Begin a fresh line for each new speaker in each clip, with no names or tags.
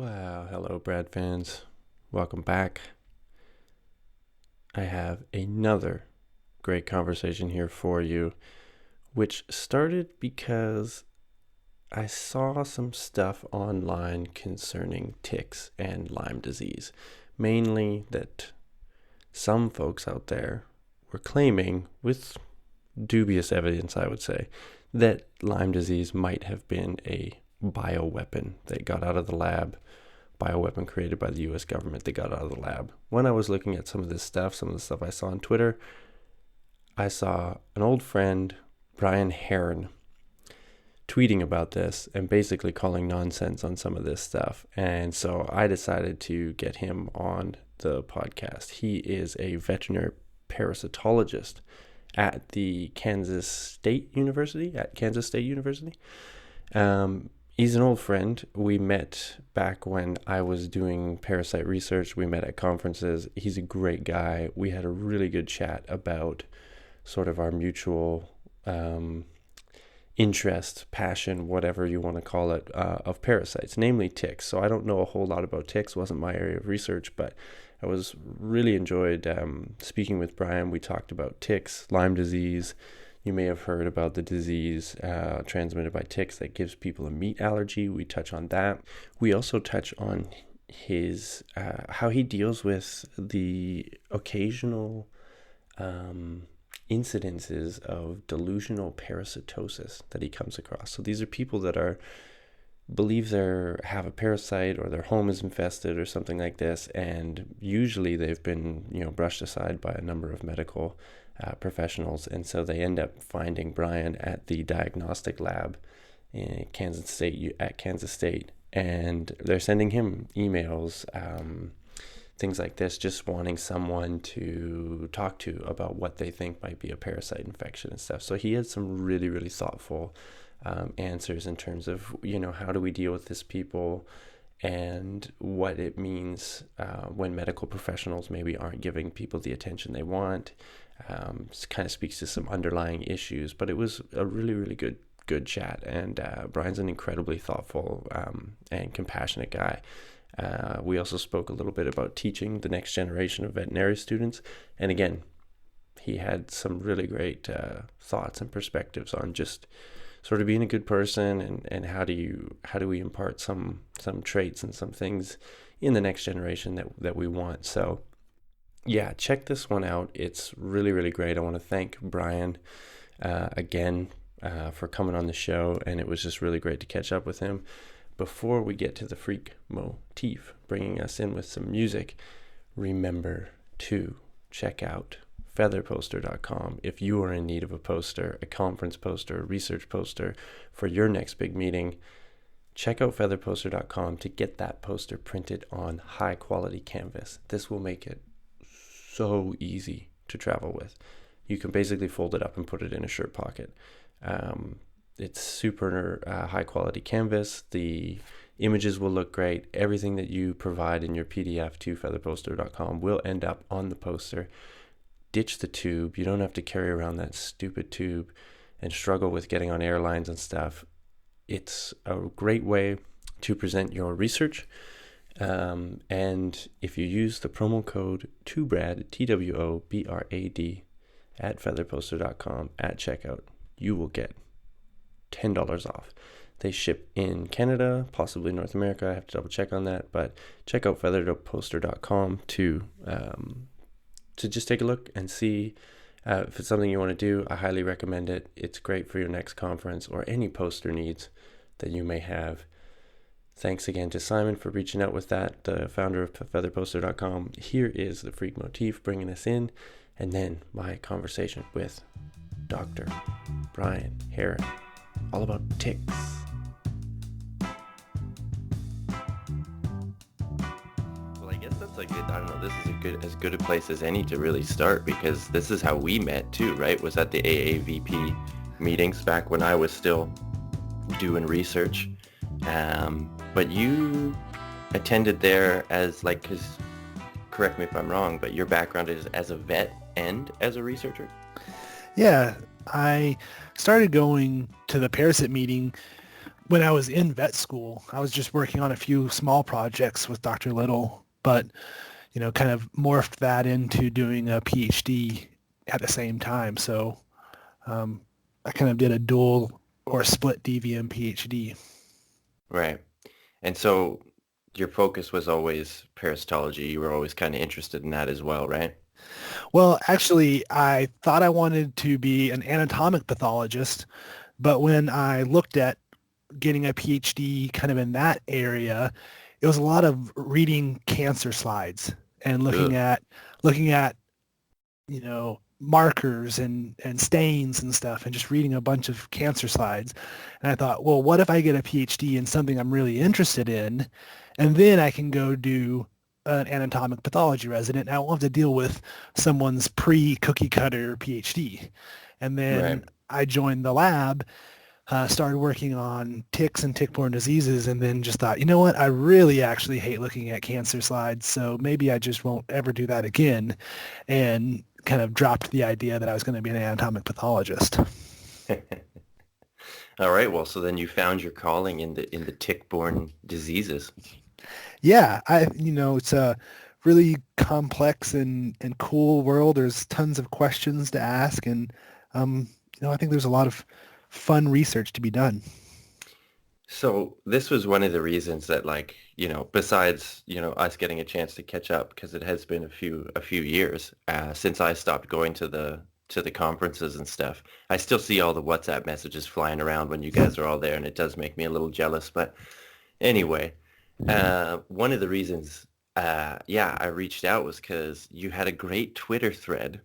Wow, hello, Brad fans. Welcome back. I have another great conversation here for you, which started because I saw some stuff online concerning ticks and Lyme disease. Mainly that some folks out there were claiming, with dubious evidence, I would say, that Lyme disease might have been a bioweapon that got out of the lab, bioweapon created by the US government that got out of the lab. When I was looking at some of the stuff I saw on Twitter, I saw an old friend, Brian Herrin, tweeting about this and basically calling nonsense on some of this stuff. And so I decided to get him on the podcast. He is a veterinary parasitologist at Kansas State University. He's an old friend. We met back when I was doing parasite research. We met at conferences. He's a great guy. We had a really good chat about sort of our mutual interest, passion, whatever you want to call it, of parasites, namely ticks. So I don't know a whole lot about ticks. Wasn't my area of research, but I was really enjoyed speaking with Brian. We talked about ticks, Lyme disease. You may have heard about the disease transmitted by ticks that gives people a meat allergy. We touch on that. We also touch on his how he deals with the occasional incidences of delusional parasitosis that he comes across. So these are people that believe they have a parasite or their home is infested or something like this, and usually they've been brushed aside by a number of medical professionals, and so they end up finding Brian at the diagnostic lab in Kansas State, and they're sending him emails, things like this, just wanting someone to talk to about what they think might be a parasite infection and stuff. So he had some really, really thoughtful answers in terms of, how do we deal with this people and what it means when medical professionals maybe aren't giving people the attention they want. Kind of speaks to some underlying issues, but it was a really, really good chat. And Brian's an incredibly thoughtful and compassionate guy. We also spoke a little bit about teaching the next generation of veterinary students. And again, he had some really great thoughts and perspectives on just sort of being a good person and how do we impart some traits and some things in the next generation that we want. So yeah, check this one out. It's really, really great. I want to thank Brian again for coming on the show, and it was just really great to catch up with him. Before we get to the freak motif, bringing us in with some music, remember to check out featherposter.com if you are in need of a poster, a conference poster, a research poster for your next big meeting. Check out featherposter.com to get that poster printed on high quality canvas. This will make it so easy to travel with. You can basically fold it up and put it in a shirt pocket. It's super high quality canvas. The images will look great. Everything that you provide in your PDF to featherposter.com will end up on the poster. Ditch the tube. You don't have to carry around that stupid tube and struggle with getting on airlines and stuff. It's a great way to present your research. And if you use the promo code TWOBRAD, TWOBRAD, at featherposter.com at checkout, you will get $10 off. They ship in Canada, possibly North America. I have to double check on that, but check out featherposter.com to just take a look and see if it's something you want to do. I highly recommend it. It's great for your next conference or any poster needs that you may have. Thanks again to Simon for reaching out with that, the founder of featherposter.com. Here is the freak motif bringing us in, and then my conversation with Dr. Brian Herrin, all about ticks. Well, I guess that's this is as good a place as any to really start, because this is how we met too, right? Was at the AAVP meetings back when I was still doing research. But you attended there as because correct me if I'm wrong, but your background is as a vet and as a researcher?
Yeah, I started going to the parasite meeting when I was in vet school, I was just working on a few small projects with Dr. Little, but kind of morphed that into doing a PhD at the same time. So um, I kind of did a dual or split DVM PhD.
Right. And so your focus was always parasitology. You were always kind of interested in that as well, right?
Well, actually, I thought I wanted to be an anatomic pathologist, but when I looked at getting a PhD kind of in that area, it was a lot of reading cancer slides and looking
Ugh.
at looking at markers and stains and stuff and just reading a bunch of cancer slides. And I thought, well, what if I get a PhD in something I'm really interested in, and then I can go do an anatomic pathology resident, and I won't have to deal with someone's pre-cookie cutter PhD. And
Right.
then I joined the lab, started working on ticks and tick-borne diseases, and then just thought, you know what, I really actually hate looking at cancer slides, so maybe I just won't ever do that again, and kind of dropped the idea that I was going to be an anatomic pathologist.
All right. Well, so then you found your calling in the tick-borne diseases.
Yeah, it's a really complex and cool world. There's tons of questions to ask, and I think there's a lot of fun research to be done.
So this was one of the reasons that besides, us getting a chance to catch up because it has been a few years since I stopped going to the conferences and stuff. I still see all the WhatsApp messages flying around when you guys are all there, and it does make me a little jealous. But anyway, one of the reasons, yeah, I reached out was because you had a great Twitter thread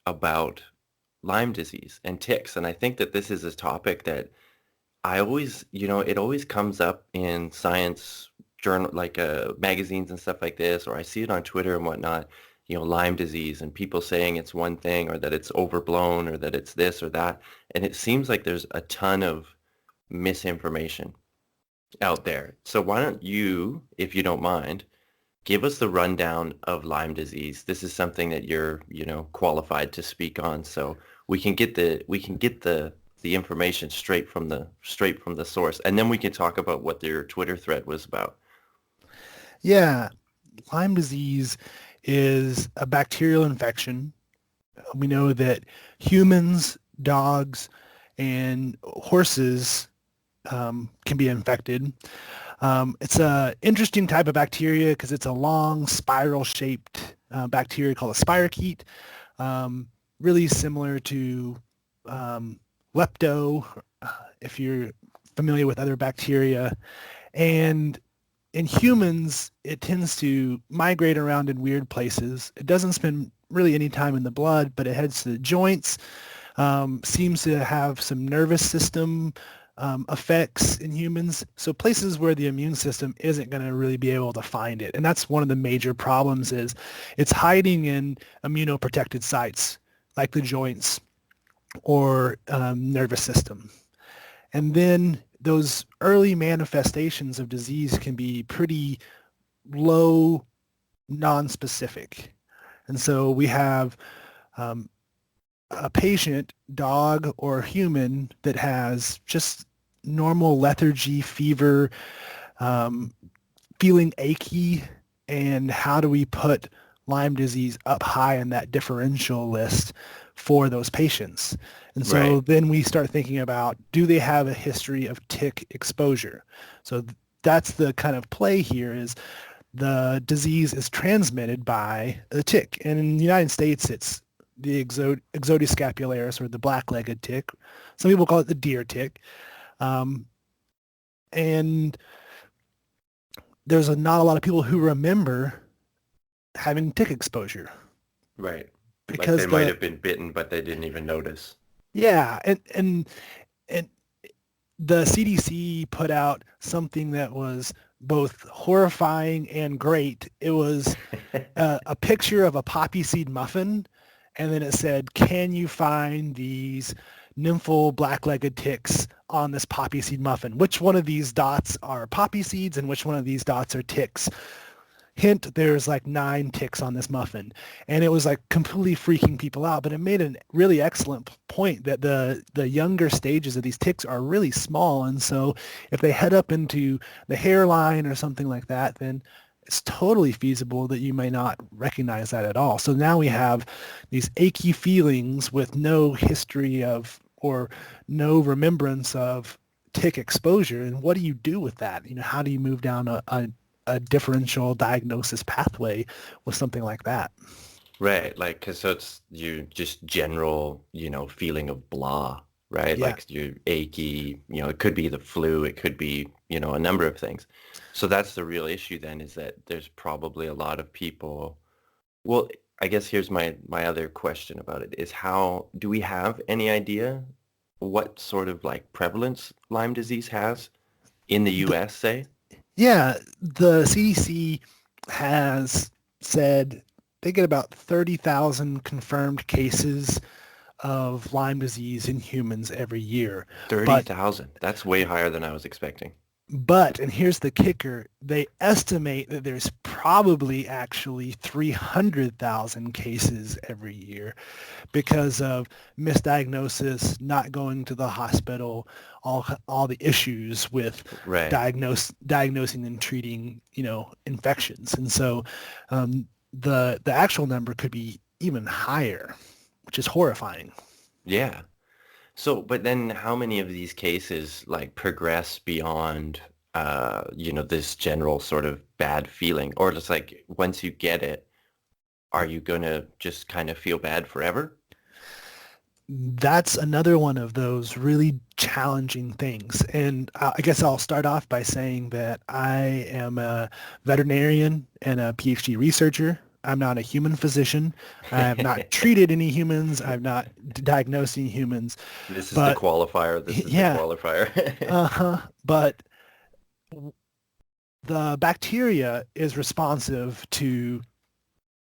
about Lyme disease and ticks, and I think that this is a topic that I always, it always comes up in science journal, like magazines and stuff like this, or I see it on Twitter and whatnot, Lyme disease and people saying it's one thing or that it's overblown or that it's this or that. And it seems like there's a ton of misinformation out there. So why don't you, if you don't mind, give us the rundown of Lyme disease. This is something that you're, qualified to speak on. So we can get the information straight from the source, and then we can talk about what your Twitter thread was about.
Yeah, Lyme disease is a bacterial infection. We know that humans, dogs, and horses can be infected. It's an interesting type of bacteria because it's a long spiral-shaped bacteria called a spirochete, really similar to lepto, if you're familiar with other bacteria. And in humans, it tends to migrate around in weird places. It doesn't spend really any time in the blood, but it heads to the joints, seems to have some nervous system effects in humans. So places where the immune system isn't going to really be able to find it. And that's one of the major problems is it's hiding in immunoprotected sites like the joints or nervous system. And then those early manifestations of disease can be pretty low, non-specific. And so we have a patient, dog or human, that has just normal lethargy, fever, feeling achy, and how do we put Lyme disease up high in that differential list for those patients? And so
Right.
then we start thinking about, do they have a history of tick exposure? So that's the kind of play here is the disease is transmitted by a tick. And in the United States, it's the Ixodes scapularis, or the black-legged tick. Some people call it the deer tick. And there's not a lot of people who remember having tick exposure
Right. Like
because
they might have been bitten, but they didn't even notice.
yeah, and the CDC put out something that was both horrifying and great. It was a picture of a poppy seed muffin, and then it said, "Can you find these nymphal black-legged ticks on this poppy seed muffin? Which one of these dots are poppy seeds, and which one of these dots are ticks?" hint, there's like 9 ticks on this muffin. And it was like completely freaking people out. But it made a really excellent point that the younger stages of these ticks are really small. And so if they head up into the hairline or something like that, then it's totally feasible that you may not recognize that at all. So now we have these achy feelings with no history of or no remembrance of tick exposure. And what do you do with that? How do you move down a differential diagnosis pathway with something like that?
Right, like, cause so it's you just general, feeling of blah, right?
Yeah.
Like you're achy, it could be the flu, it could be, a number of things. So that's the real issue then is that there's probably a lot of people. Well, I guess here's my other question about it is how do we have any idea what sort of like prevalence Lyme disease has in the US, say?
Yeah, the CDC has said they get about 30,000 confirmed cases of Lyme disease in humans every year. But
30,000. That's way higher than I was expecting.
and here's the kicker, they estimate that there's probably actually 300,000 cases every year because of misdiagnosis, not going to the hospital, all the issues with
Right.
diagnosing and treating, infections. And so the actual number could be even higher, which is horrifying.
Yeah. So, but then how many of these cases like progress beyond, this general sort of bad feeling? Or just like once you get it, are you gonna just kind of feel bad forever?
That's another one of those really challenging things. And I guess I'll start off by saying that I am a veterinarian and a PhD researcher. I'm not a human physician. I have not treated any humans. I've not diagnosed any humans.
This is the
But
qualifier. This is the
yeah,
qualifier.
uh-huh. But the bacteria is responsive to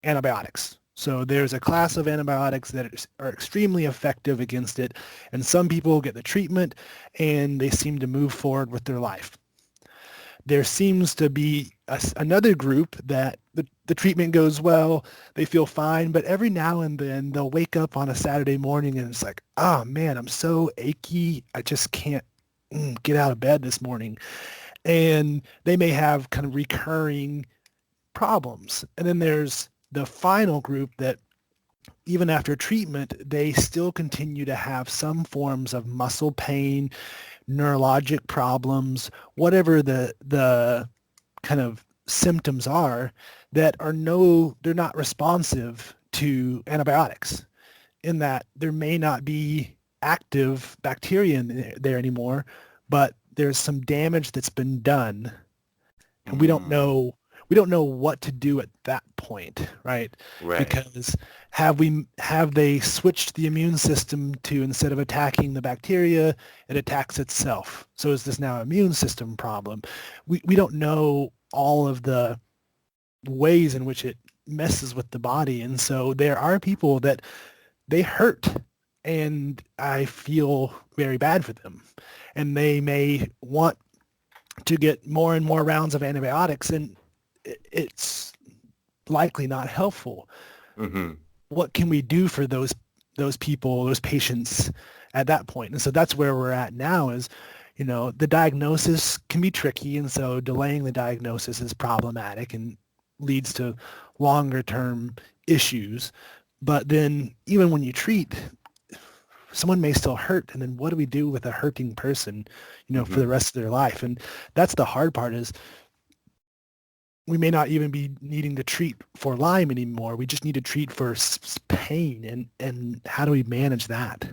antibiotics. So there's a class of antibiotics that are extremely effective against it, and some people get the treatment and they seem to move forward with their life. There seems to be another group that the treatment goes well, they feel fine, but every now and then they'll wake up on a Saturday morning and it's like, oh man, I'm so achy, I just can't get out of bed this morning. And they may have kind of recurring problems. And then there's the final group that even after treatment, they still continue to have some forms of muscle pain, neurologic problems, whatever the kind of symptoms are that are they're not responsive to antibiotics in that there may not be active bacteria in there anymore, but there's some damage that's been done and
Mm,
we don't know what to do at that point, right?
right.
Because have they switched the immune system to instead of attacking the bacteria, it attacks itself. So is this now an immune system problem? We don't know all of the ways in which it messes with the body. And so there are people that they hurt and I feel very bad for them. And they may want to get more and more rounds of antibiotics and it's likely not helpful.
Hmm.
What can we do for those people, those patients at that point? And so that's where we're at now is, the diagnosis can be tricky. And so delaying the diagnosis is problematic and leads to longer term issues. But then even when you treat, someone may still hurt. And then what do we do with a hurting person, for
Hmm.
the rest of their life? And that's the hard part is we may not even be needing to treat for Lyme anymore. We just need to treat for pain. And how do we manage that?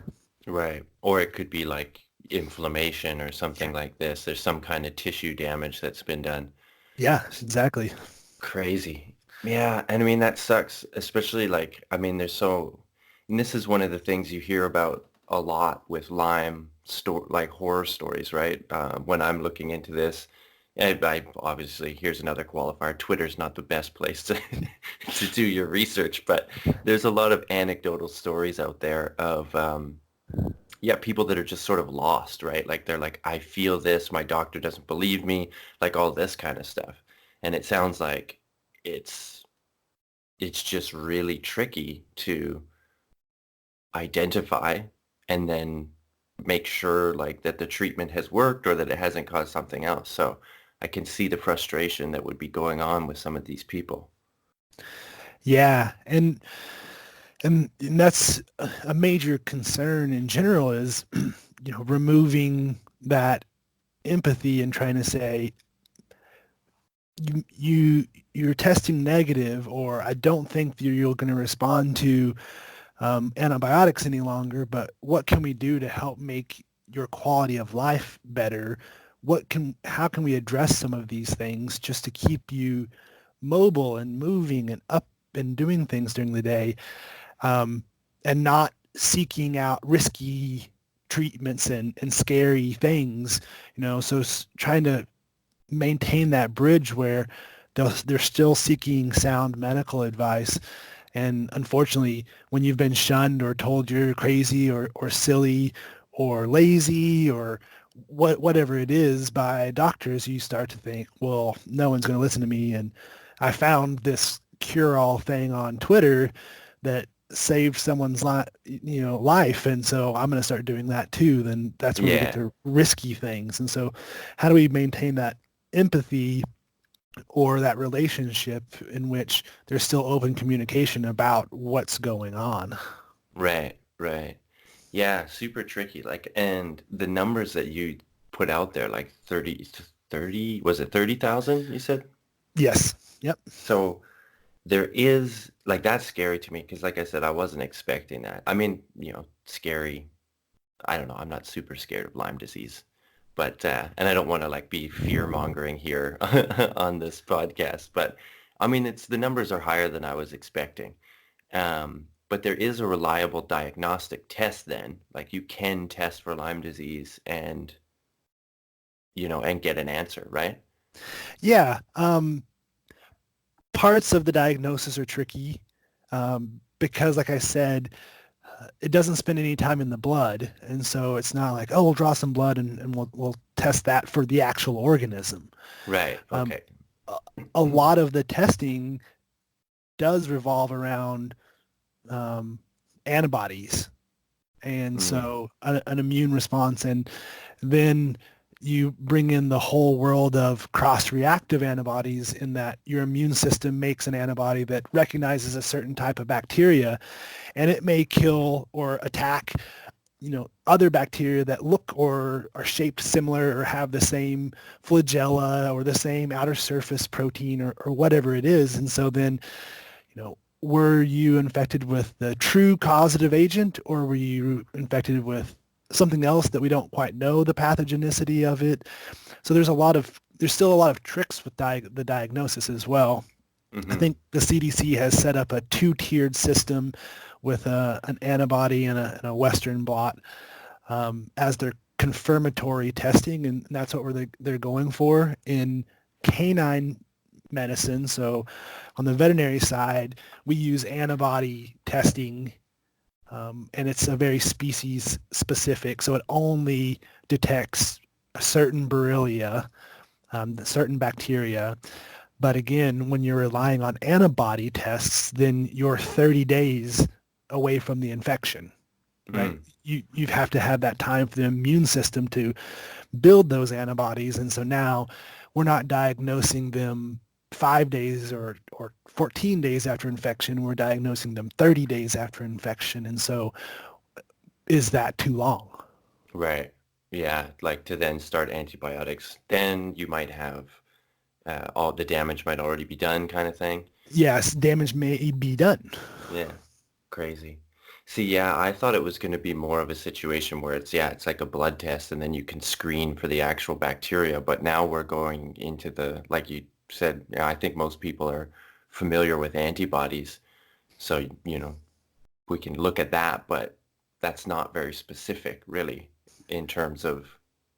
Right. Or it could be like inflammation or something like this. There's some kind of tissue damage that's been done.
Yeah, exactly.
Crazy. Yeah, and I mean that sucks, especially like I mean and this is one of the things you hear about a lot with Lyme like horror stories, right? When I'm looking into this, I obviously here's another qualifier. Twitter's not the best place to to do your research, but there's a lot of anecdotal stories out there of yeah, people that are just sort of lost, right? Like they're like, I feel this, my doctor doesn't believe me, like all this kind of stuff. And it sounds like it's it's just really tricky to identify and then make sure like that the treatment has worked or that it hasn't caused something else. So I can see the frustration that would be going on with some of these people.
Yeah, and that's a major concern in general is, removing that empathy and trying to say you're testing negative, or I don't think you're going to respond to antibiotics any longer, but what can we do to help make your quality of life better? How can we address some of these things just to keep you mobile and moving and up and doing things during the day, um, and not seeking out risky treatments and scary things, so trying to maintain that bridge where they're still seeking sound medical advice. And unfortunately, when you've been shunned or told you're crazy or silly or lazy or whatever it is by doctors, you start to think, well, no one's going to listen to me. And I found this cure-all thing on Twitter that saved someone's life, and so I'm going to start doing that too. Then that's where we get
Yeah,
to risky things. And so how do we maintain that empathy or that relationship in which there's still open communication about what's going on?
right, right. Yeah, super tricky. Like, and the numbers that you put out there, like 30, was it 30,000 you said?
Yes. Yep.
So there is like that's scary to me because like I said, I wasn't expecting that. I mean, scary. I don't know. I'm not super scared of Lyme disease, but and I don't want to like be fear mongering here on this podcast, but I mean, it's the numbers are higher than I was expecting. But there is a reliable diagnostic test then, like you can test for Lyme disease and, and get an answer, right?
Yeah. Parts of the diagnosis are tricky, because, like I said, it doesn't spend any time in the blood. And so it's not like, oh, we'll draw some blood and we'll test that for the actual organism.
Right.
Um,
Okay.
a, a lot of the testing does revolve around um, antibodies, and
Mm,
so an immune response. And then you bring in the whole world of cross-reactive antibodies, in that your immune system makes an antibody that recognizes a certain type of bacteria, and it may kill or attack other bacteria that look or are shaped similar or have the same flagella or the same outer surface protein, or whatever it is. And so then, were you infected with the true causative agent, or were you infected with something else that we don't quite know the pathogenicity of it? So there's still a lot of tricks with the diagnosis as well. I
hmm
think the CDC has set up a two-tiered system with an antibody and a Western blot, as their confirmatory testing, and that's what they're going for in canine medicine. So on the veterinary side, we use antibody testing, and it's a very species specific. So it only detects a certain Borrelia, certain bacteria. But again, when you're relying on antibody tests, then you're 30 days away from the infection, right?
mm,
You have to have that time for the immune system to build those antibodies. And so now we're not diagnosing them 5 days or 14 days after infection. We're diagnosing them 30 days after infection. And so is that too long?
right. Yeah, like to then start antibiotics, then you might have all the damage might already be done kind of thing.
Yes, damage may be done.
Yeah, crazy. See, yeah, I thought it was going to be more of a situation where it's like a blood test and then you can screen for the actual bacteria. But now we're going into the, like you said, I think most people are familiar with antibodies. So, we can look at that, but that's not very specific, really, in terms of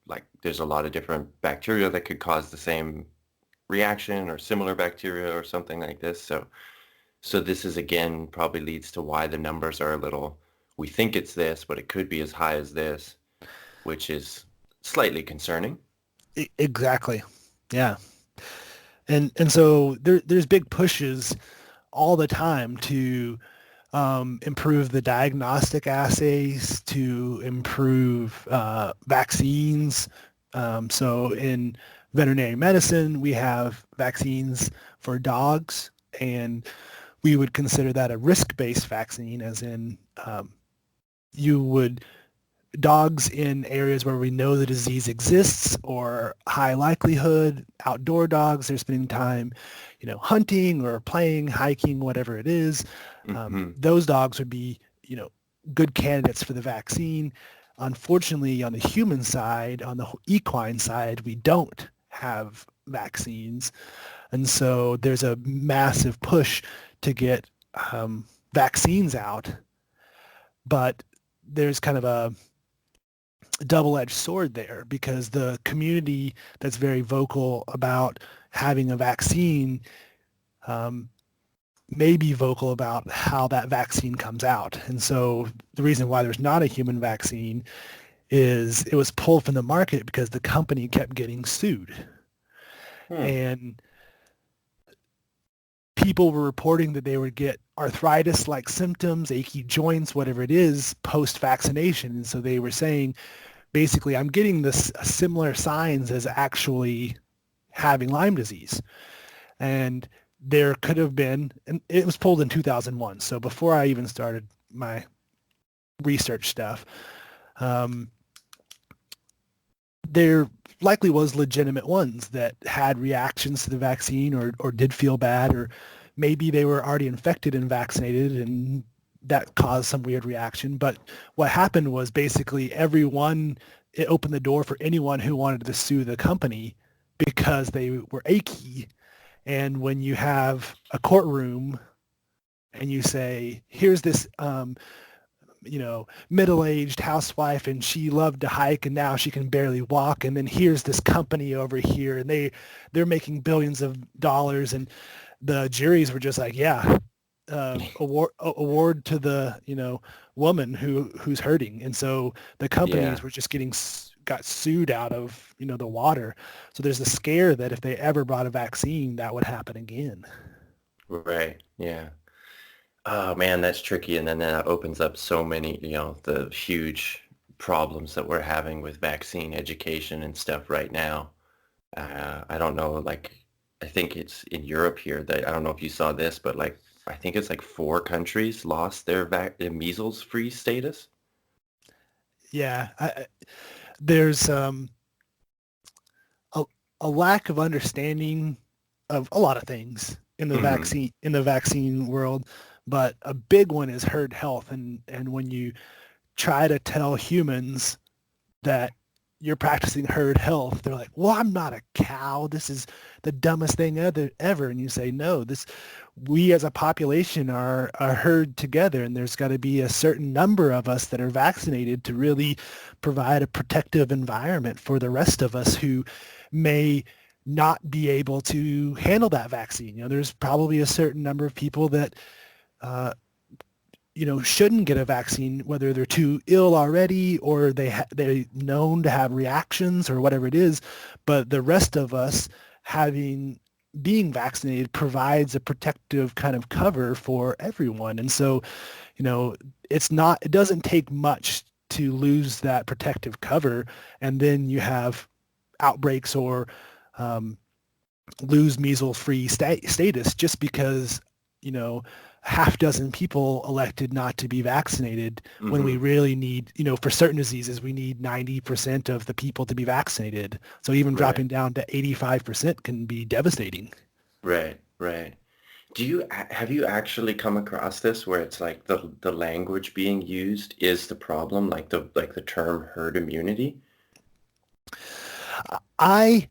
like there's a lot of different bacteria that could cause the same reaction or similar bacteria or something like this. So this is again probably leads to why the numbers are a little, we think it's this, but it could be as high as this, which is slightly concerning.
Exactly. Yeah. And so there's big pushes all the time to improve the diagnostic assays, to improve vaccines. So in veterinary medicine, we have vaccines for dogs, and we would consider that a risk-based vaccine, as in you would dogs in areas where we know the disease exists or high likelihood, outdoor dogs, they're spending time, hunting or playing, hiking, whatever it is.
Hmm.
Those dogs would be, good candidates for the vaccine. Unfortunately, on the human side, on the equine side, we don't have vaccines. And so there's a massive push to get vaccines out, but there's kind of a double-edged sword there because the community that's very vocal about having a vaccine um, may be vocal about how that vaccine comes out. And so the reason why there's not a human vaccine is it was pulled from the market because the company kept getting sued.
Hmm.
And people were reporting that they would get arthritis-like symptoms, achy joints, whatever it is, post-vaccination. And so they were saying, basically, I'm getting this similar signs as actually having Lyme disease. And there could have been, and it was pulled in 2001. So before I even started my research stuff, um, there likely was legitimate ones that had reactions to the vaccine or did feel bad, or maybe they were already infected and vaccinated and that caused some weird reaction. But what happened was basically it opened the door for anyone who wanted to sue the company because they were achy. And when you have a courtroom and you say, here's this middle-aged housewife and she loved to hike and now she can barely walk, and then here's this company over here and they're making billions of dollars, and the juries were just like, yeah, award to the woman who's hurting. And so the companies
Yeah.
were just got sued out of the water. So there's a scare that if they ever brought a vaccine, that would happen again.
Right. Yeah. Oh man, that's tricky. And then that opens up so many, the huge problems that we're having with vaccine education and stuff right now. I don't know, like, I think it's in Europe here that I don't know if you saw this, but like, I think it's like four countries lost their measles-free status.
Yeah, there's a, a lack of understanding of a lot of things
Hmm.
in the vaccine world, but a big one is herd health. And when you try to tell humans that you're practicing herd health, they're like, well, I'm not a cow, this is the dumbest thing ever. And you say, no, this we as a population are a herd together, and there's got to be a certain number of us that are vaccinated to really provide a protective environment for the rest of us who may not be able to handle that vaccine. There's probably a certain number of people that uh, shouldn't get a vaccine, whether they're too ill already or they're known to have reactions or whatever it is. But the rest of us having being vaccinated provides a protective kind of cover for everyone. And so, it doesn't take much to lose that protective cover, and then you have outbreaks or um, lose measles-free status just because you know half dozen people elected not to be vaccinated when we
Hmm.
really need, for certain diseases, we need 90% of the people to be vaccinated. So even
Right.
dropping down to 85% can be devastating.
Right. Right. Have you actually come across this where it's like the language being used is the problem, like the term herd immunity?
I've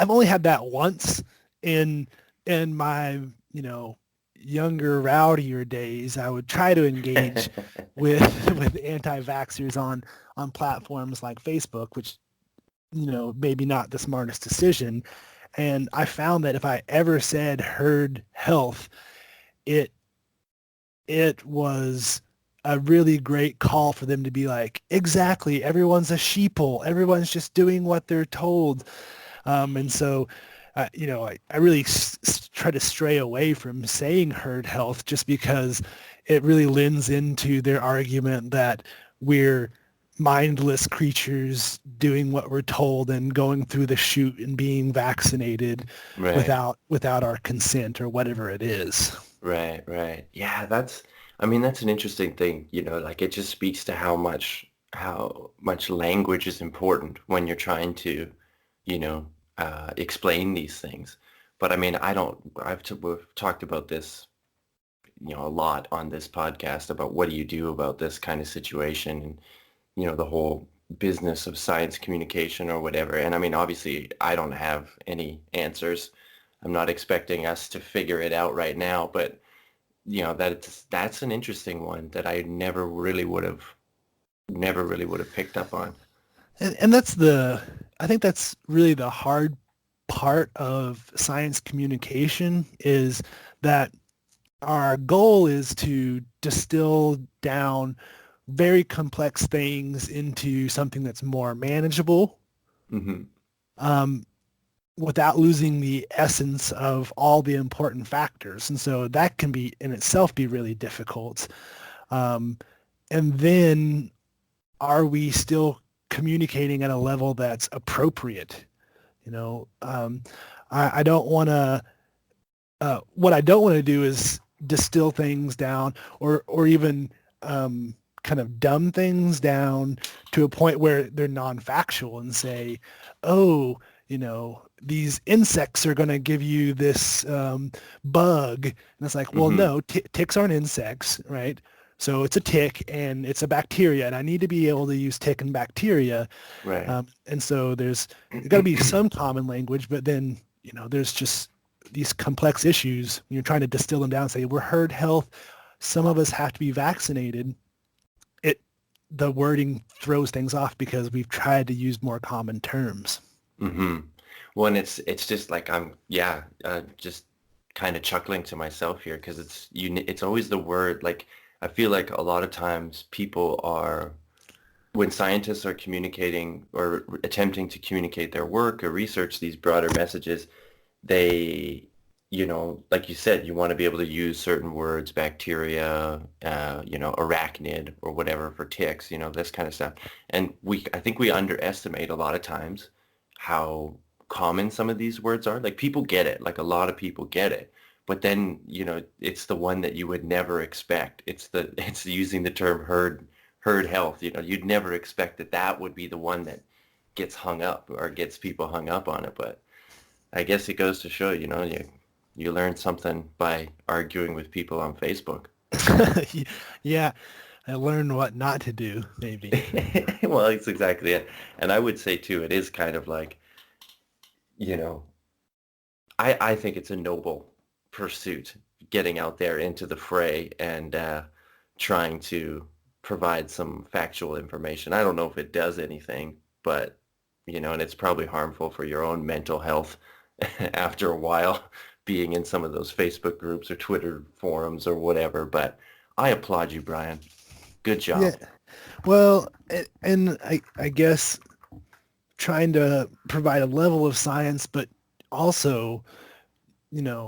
only had that once in my younger rowdier days. I would try to engage with with anti-vaxxers on platforms like Facebook, which maybe not the smartest decision. And I found that if I ever said herd health, it it was a really great call for them to be like, exactly, everyone's a sheeple, everyone's just doing what they're told. And so I really try to stray away from saying herd health just because it really lends into their argument that we're mindless creatures doing what we're told and going through the chute and being vaccinated
Right.
without our consent or whatever it is.
Right, right. Yeah, I mean, that's an interesting thing, like it just speaks to how much language is important when you're trying to, you know, explain these things. But I mean, we've talked about this, a lot on this podcast about what do you do about this kind of situation and, the whole business of science communication or whatever. And I mean, obviously, I don't have any answers. I'm not expecting us to figure it out right now, but that's an interesting one that I never really would have picked up on.
And I think that's really the hard part of science communication is that our goal is to distill down very complex things into something that's more manageable,
Hmm.
um, without losing the essence of all the important factors. And so that can be in itself be really difficult. Um, and then are we still communicating at a level that's appropriate? You know, I don't want to, what I don't want to do is distill things down or even kind of dumb things down to a point where they're non-factual and say, oh, these insects are going to give you this bug. And it's like, well,
Hmm.
no, ticks aren't insects, right? So it's a tick and it's a bacteria, and I need to be able to use tick and bacteria.
Right.
And so there's got to be some common language, but then, there's just these complex issues. You're trying to distill them down and say, we're herd health. Some of us have to be vaccinated. The wording throws things off because we've tried to use more common terms.
Hmm. Well, and it's just like just kind of chuckling to myself here because it's always the word. Like I feel like a lot of times people are when scientists are communicating or attempting to communicate their work or research these broader messages, they, like you said, you want to be able to use certain words, bacteria, arachnid or whatever for ticks, this kind of stuff. And I think we underestimate a lot of times how common some of these words are. Like people get it, like a lot of people get it. But then, it's the one that you would never expect. It's using the term herd health. You'd never expect that would be the one that gets hung up or gets people hung up on it. But I guess it goes to show, you learn something by arguing with people on Facebook.
Yeah, I learned what not to do, maybe.
Well, it's exactly it. And I would say too, it is kind of like, you know, I think it's a noble pursuit getting out there into the fray and trying to provide some factual information. I don't know if it does anything, but, and it's probably harmful for your own mental health after a while being in some of those Facebook groups or Twitter forums or whatever. But I applaud you, Brian. Good
Yeah.
job.
Well, and I guess trying to provide a level of science, but also,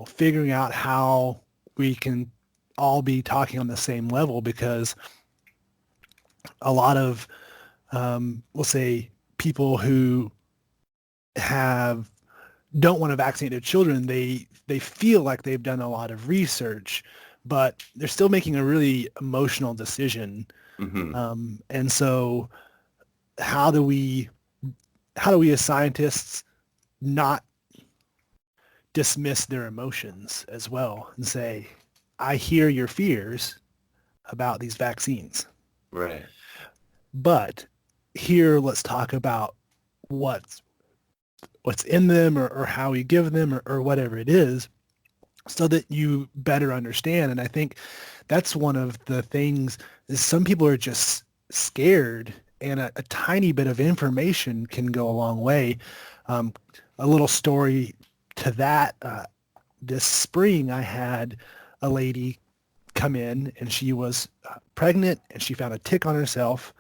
figuring out how we can all be talking on the same level because a lot of, we'll say, people who have don't want to vaccinate their children, they feel like they've done a lot of research, but they're still making a really emotional decision.
Hmm.
And so, how do we how do we as scientists not dismiss their emotions as well and say, I hear your fears about these vaccines,
Right.
but here let's talk about what's what's in them or how we give them or whatever it is so that you better understand. And I think that's one of the things is some people are just scared and a tiny bit of information can go a long way. Um, a little story to that, this spring I had a lady come in and she was pregnant and she found a tick on herself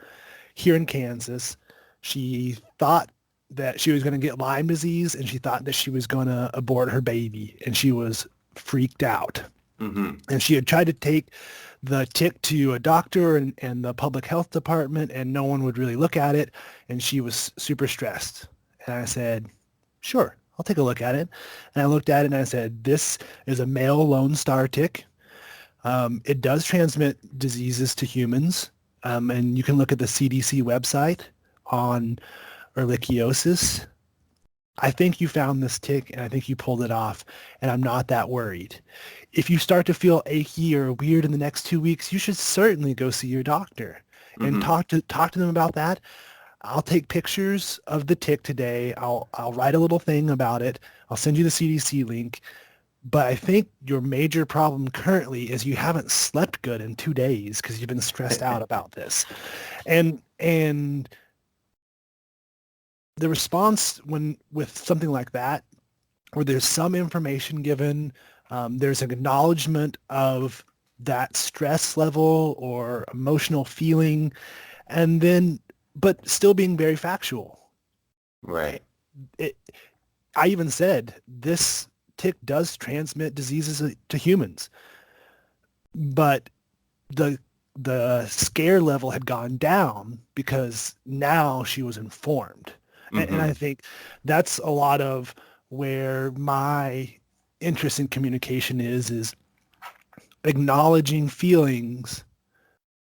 here in Kansas. She thought that she was going to get Lyme disease, and she thought that she was going to abort her baby, and she was freaked out.
Mm-hmm.
And she had tried to take the tick to a doctor and the public health department, and no one would really look at it, and she was super stressed. And I said, sure, I'll take a look at it. And I looked at it and I said, this is a male Lone Star tick. It does transmit diseases to humans. And you can look at the CDC website on ehrlichiosis. I think you found this tick and I think you pulled it off, and I'm not that worried. If you start to feel achy or weird in the next 2 weeks, you should certainly go see your doctor and
Mm-hmm.
talk to them about that. I'll take pictures of the tick today. I'll write a little thing about it. I'll send you the CDC link. But I think your major problem currently is you haven't slept good in 2 days because you've been stressed out about this. And the response when with something like that, where there's some information given, there's an acknowledgement of that stress level or emotional feeling, and then but still being very factual.
Right.
It, I even said this tick does transmit diseases to humans, but the scare level had gone down because now she was informed. And
Mm-hmm.
I think that's a lot of where my interest in communication is acknowledging feelings,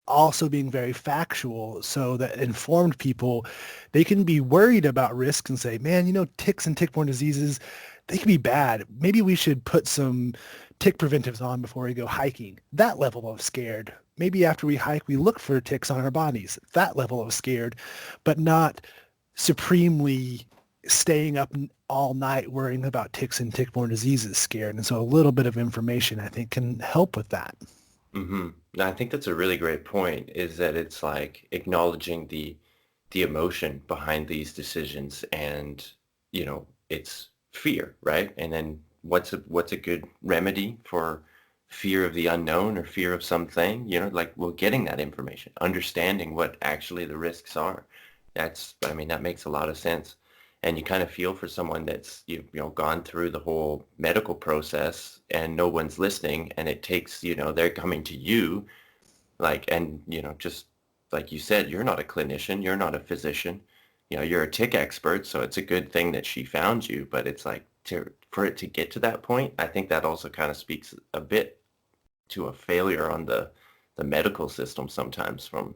also being very factual so that informed people, they can be worried about risks and say, man, ticks and tick-borne diseases, they can be bad. Maybe we should put some tick preventives on before we go hiking. That level of scared. Maybe after we hike, we look for ticks on our bodies. That level of scared, but not supremely staying up all night worrying about ticks and tick-borne diseases scared. And so a little bit of information, I think, can help with that.
Mm-hmm. I think that's a really great point, is that it's like acknowledging the emotion behind these decisions, and it's fear, right? And then what's a good remedy for fear of the unknown or fear of something, like, well, getting that information, understanding what actually the risks are. I mean, that makes a lot of sense. And you kind of feel for someone that's gone through the whole medical process and no one's listening, and it takes, they're coming to you, like, and just like you said, you're not a clinician, you're not a physician, you're a tick expert, so it's a good thing that she found you. But it's like, for it to get to that point, I think that also kind of speaks a bit to a failure on the medical system sometimes, from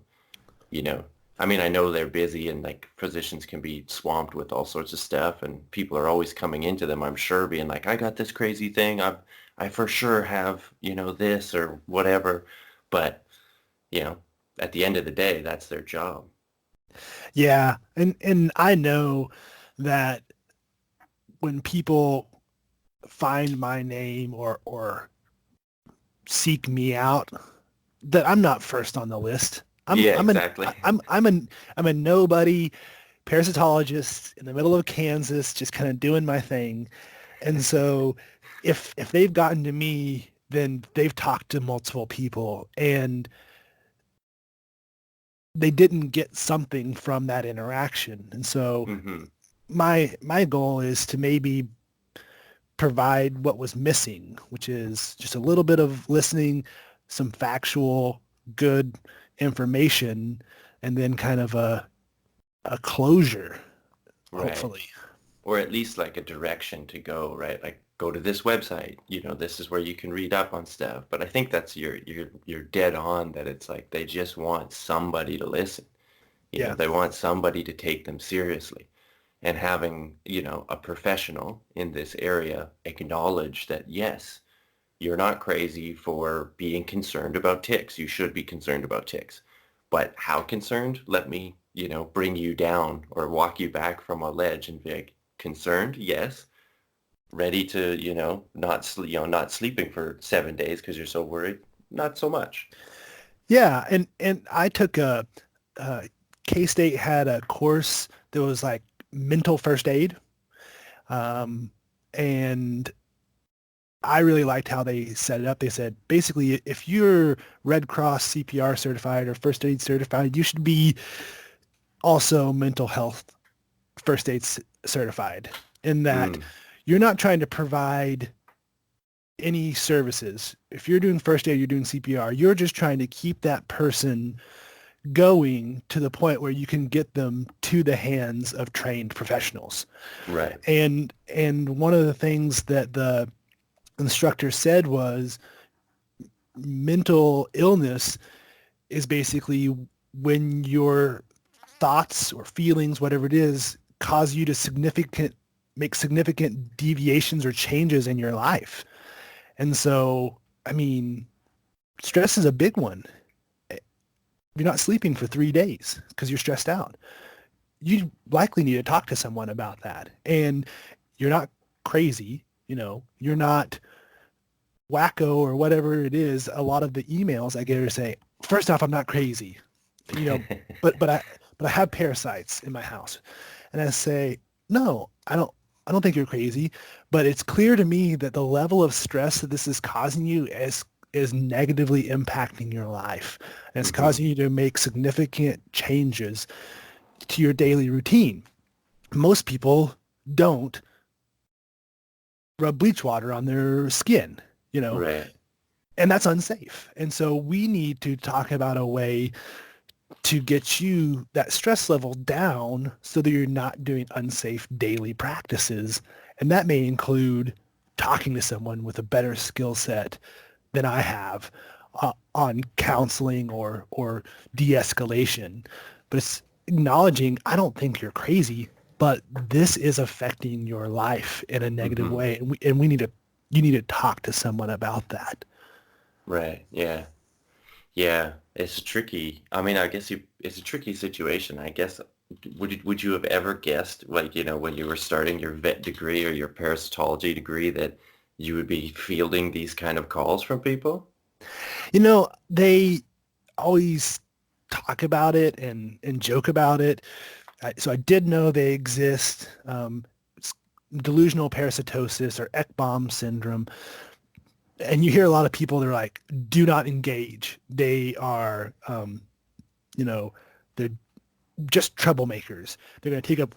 you know I mean, I know they're busy, and like physicians can be swamped with all sorts of stuff, and people are always coming into them, I'm sure, being like, I got this crazy thing, I for sure have, this or whatever. But you know at the end of the day, that's their job.
Yeah, and I know that when people find my name or seek me out, that I'm not first on the list. I'm
Yeah,
I'm an
exactly.
I'm a nobody parasitologist in the middle of Kansas, just kind of doing my thing. And so if they've gotten to me, then they've talked to multiple people and they didn't get something from that interaction. And so
Hmm.
my goal is to maybe provide what was missing, which is just a little bit of listening, some factual, good information, and then kind of a closure,
Right.
hopefully.
Or at least like a direction to go, right? Like, go to this website, this is where you can read up on stuff. But I think that's you're dead on, that it's like they just want somebody to listen.
Yeah.
They want somebody to take them seriously. And having, a professional in this area acknowledge that, yes, you're not crazy for being concerned about ticks. You should be concerned about ticks. But how concerned? Let me, bring you down or walk you back from a ledge and be like, concerned? Yes. Ready to, not sleeping for 7 days because you're so worried? Not so much.
Yeah. And I took K-State had a course that was like mental first aid. Um, and I really liked how they set it up. They said, basically, if you're Red Cross CPR certified or first aid certified, you should be also mental health. first aid certified in that
Mm.
you're not trying to provide any services. If you're doing first aid, you're doing CPR, you're just trying to keep that person going to the point where you can get them to the hands of trained professionals.
Right.
And one of the things that the instructor said was mental illness is basically when your thoughts or feelings, whatever it is, cause you to make significant deviations or changes in your life. And so, I mean, stress is a big one. You're not sleeping for 3 days because you're stressed out. You likely need to talk to someone about that. And you're not crazy, you're not wacko or whatever it is. A lot of the emails I get are say, first off, I'm not crazy, you know, but I have parasites in my house. And I say, no, I don't think you're crazy, but it's clear to me that the level of stress that this is causing you is negatively impacting your life. And it's
Hmm.
causing you to make significant changes to your daily routine. Most people don't rub bleach water on their skin, you know,
Right.
and that's unsafe. And so we need to talk about a way to get you that stress level down so that you're not doing unsafe daily practices. And that may include talking to someone with a better skill set than I have on counseling or de-escalation. But it's acknowledging, I don't think you're crazy, but this is affecting your life in a negative
Hmm.
way. And we need to, you need to talk to someone about that.
Right. Yeah. Yeah. It's tricky. I mean, I guess it's a tricky situation. I guess would you have ever guessed, like, when you were starting your vet degree or your parasitology degree, that you would be fielding these kind of calls from people?
They always talk about it and joke about it. So I did know they exist. It's delusional parasitosis or Ekbom syndrome. And you hear a lot of people, they're like, do not engage. They are, you know, they're just troublemakers. They're going to take up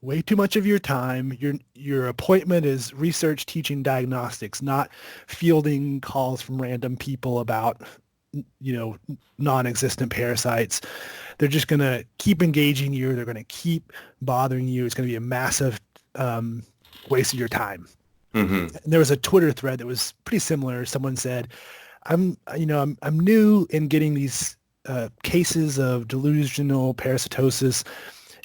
way too much of your time. Your appointment is research, teaching, diagnostics, not fielding calls from random people about, non-existent parasites. They're just going to keep engaging you. They're going to keep bothering you. It's going to be a massive waste of your time.
Hmm.
And there was a Twitter thread that was pretty similar. Someone said, I'm new in getting these cases of delusional parasitosis.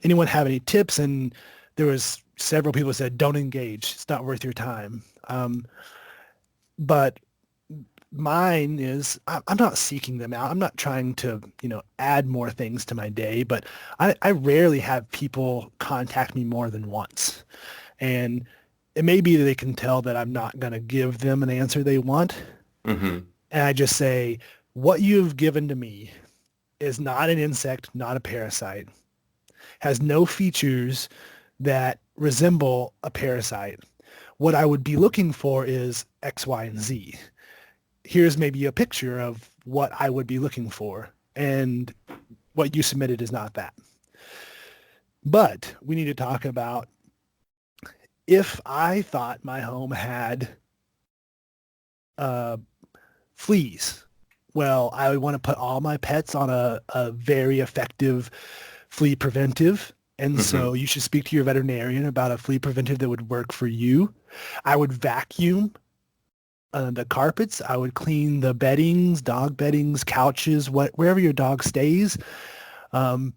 Anyone have any tips? And there was several people who said, don't engage. It's not worth your time. But mine is I'm not seeking them out. I'm not trying to, add more things to my day, but I rarely have people contact me more than once. And it may be that they can tell that I'm not going to give them an answer they want.
Hmm.
And I just say, what you've given to me is not an insect, not a parasite, has no features that resemble a parasite. What I would be looking for is X, Y, and Z. Here's maybe a picture of what I would be looking for. And what you submitted is not that. But we need to talk about if I thought my home had uh, fleas, well, I would want to put all my pets on a very effective flea preventive. And
Hmm.
so you should speak to your veterinarian about a flea preventive that would work for you. I would vacuum the carpets. I would clean the beddings, dog beddings, couches, wherever your dog stays. Um,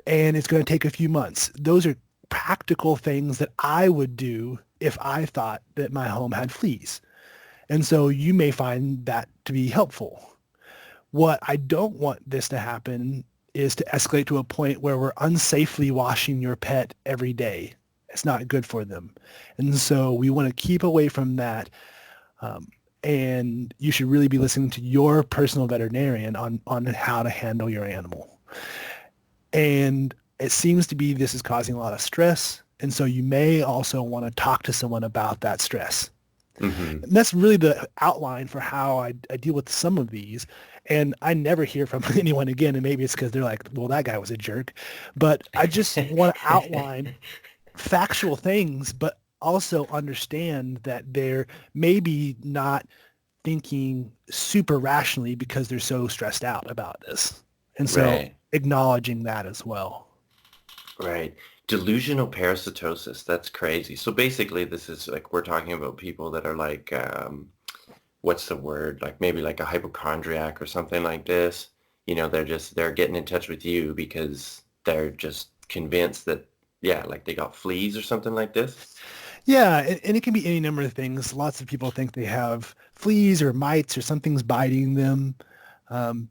and it's going to take a few months. Those are practical things that I would do if I thought that my home had fleas. And so you may find that to be helpful. What I don't want this to happen is to escalate to a point where we're unsafely washing your pet every day. It's not good for them. And so we want to keep away from that. Um, and you should really be listening to your personal veterinarian on how to handle your animal. And it seems to be this is causing a lot of stress. And so you may also want to talk to someone about that stress.
Mm-hmm.
And that's really the outline for how I deal with some of these. And I never hear from anyone again. And maybe it's because they're like, well, that guy was a jerk. But I just want to outline factual things, but also understand that they're maybe not thinking super rationally because they're so stressed out about this. And so
Right.
acknowledging that as well.
Right. Delusional parasitosis. That's crazy. So basically this is like we're talking about people that are like what's the word? Like maybe like a hypochondriac or something like this. They're getting in touch with you because they're just convinced that yeah, like they got fleas or something like this.
Yeah, and it can be any number of things. Lots of people think they have fleas or mites or something's biting them. Um,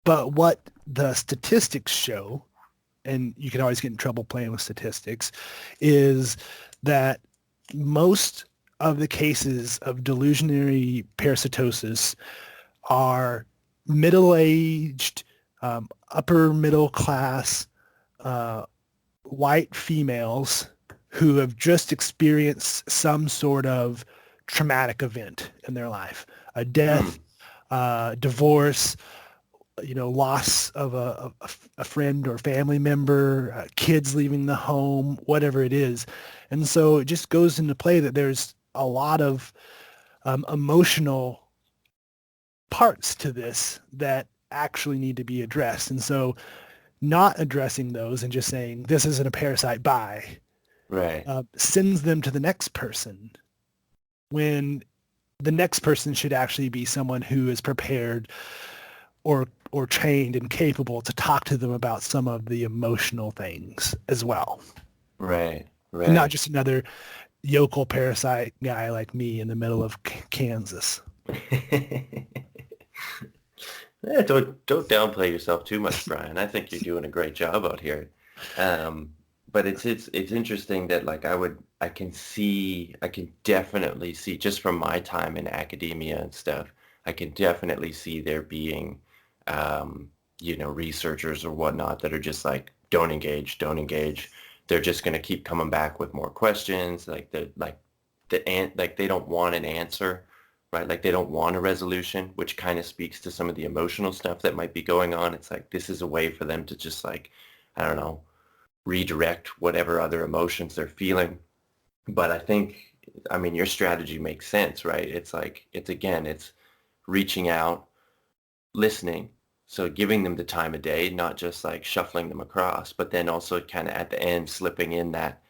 but what the statistics show, and you can always get in trouble playing with statistics, is that most of the cases of delusionary parasitosis are middle-aged, upper middle class, uh, white females who have just experienced some sort of traumatic event in their life, a death,
Hmm.
divorce, loss of a friend or family member, kids leaving the home, whatever it is. And so it just goes into play that there's a lot of emotional parts to this that actually need to be addressed. And so not addressing those and just saying, this isn't a parasite, bye,
Right.
sends them to the next person when the next person should actually be someone who is prepared or trained and capable to talk to them about some of the emotional things as well.
Right.
And not
Right.
just another yokel parasite guy like me in the middle of Kansas.
Yeah, don't downplay yourself too much, Brian. I think you're doing a great job out here. Um, but it's interesting that like I can definitely see just from my time in academia and stuff, I can definitely see there being researchers or whatnot that are just like, don't engage, don't engage. They're just gonna keep coming back with more questions, like they don't want an answer, right? Like they don't want a resolution, which kind of speaks to some of the emotional stuff that might be going on. It's like this is a way for them to just like, I don't know, redirect whatever other emotions they're feeling. But I mean, your strategy makes sense, right? It's like, it's reaching out, listening. So giving them the time of day, not just like shuffling them across, but then also kind of at the end slipping in that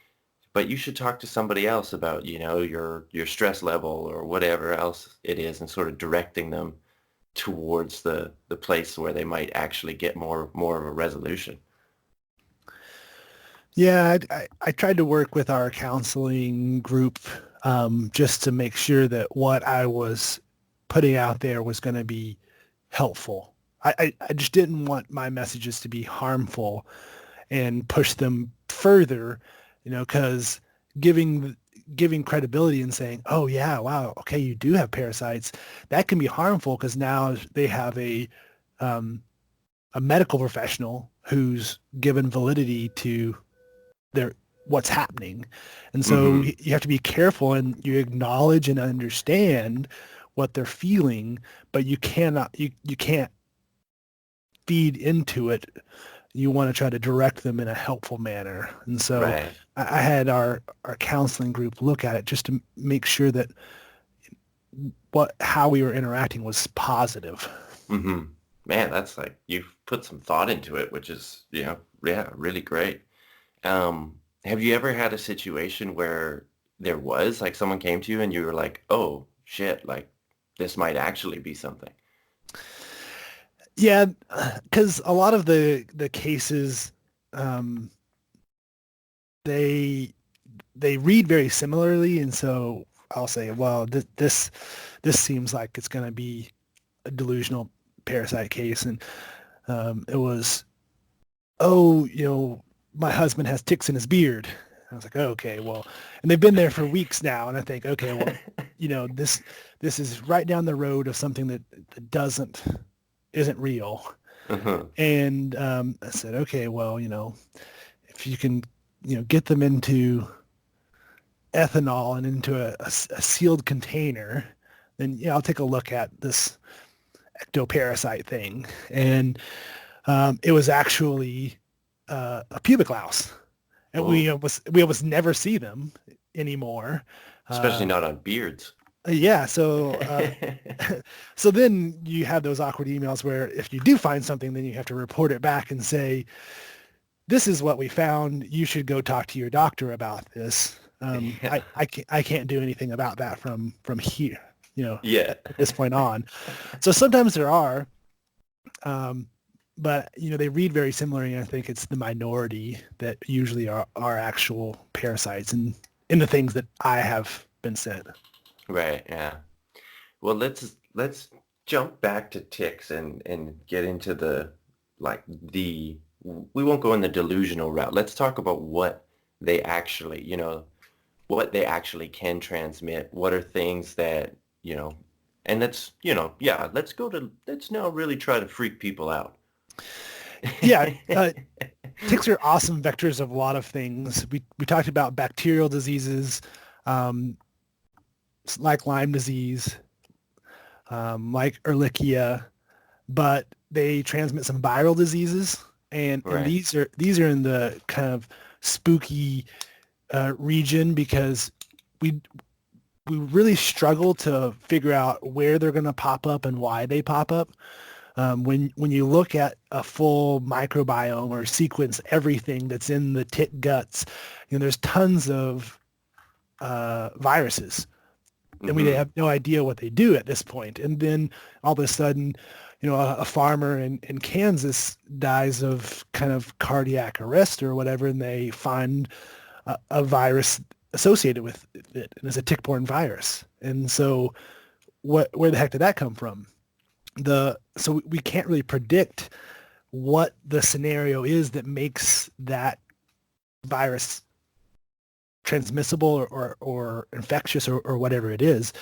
but you should talk to somebody else about, your stress level or whatever else it is and sort of directing them towards the place where they might actually get more of a resolution.
Yeah, I tried to work with our counseling group just to make sure that what I was putting out there was going to be helpful. I just didn't want my messages to be harmful and push them further, because giving giving credibility and saying, "Oh yeah, wow, okay, you do have parasites," that can be harmful because now they have um, a medical professional who's given validity to their what's happening, and so
Mm-hmm.
you have to be careful and you acknowledge and understand what they're feeling, but you can't feed into it. You want to try to direct them in a helpful manner. And so
Right.
I had our counseling group look at it just to make sure that how we were interacting was positive.
Mm-hmm. Man, that's like you've put some thought into it, which is, yeah, really great. Have you ever had a situation where there was like someone came to you and you were like, oh shit, like this might actually be something?
Yeah, because a lot of the cases, um, they they read very similarly, and so I'll say, well, this seems like it's going to be a delusional parasite case, and it was, oh, my husband has ticks in his beard. I was like, oh, okay, well, and they've been there for weeks now, and I think, okay, well, this is right down the road of something that isn't real.
Uh-huh.
And I said, okay, well, if you can, get them into ethanol and into a sealed container, then I'll take a look at this ectoparasite thing. And it was actually a pubic louse. And
Oh,
we almost never see them anymore.
especially
Uh,
not on beards.
yeah, so then you have those awkward emails where if you do find something, then you have to report it back and say, this is what we found. You should go talk to your doctor about this.
Yeah.
I can't do anything about that from here,
Yeah.
at this point on. So sometimes there are, um, but they read very similarly. And I think it's the minority that usually are actual parasites and in the things that I have been sent.
Right. Yeah. Well, let's jump back to ticks and get into the we won't go in the delusional route. Let's talk about what they actually, what they actually can transmit. What are things that, and yeah, let's now really try to freak people out.
Yeah, ticks are awesome vectors of a lot of things. We talked about bacterial diseases, um, like Lyme disease, like Ehrlichia, but they transmit some viral diseases, and
Right.
these are in the kind of spooky region because we we really struggle to figure out where they're going to pop up and why they pop up. When you look at a full microbiome or sequence everything that's in the tick guts, there's tons of viruses, and we
Mm-hmm.
have no idea what they do at this point. And then all of a sudden, a farmer in Kansas dies of kind of cardiac arrest or whatever, and they find a virus associated with it, and it's a tick-borne virus. And so, where the heck did that come from? So we can't really predict what the scenario is that makes that virus transmissible or infectious or whatever it is,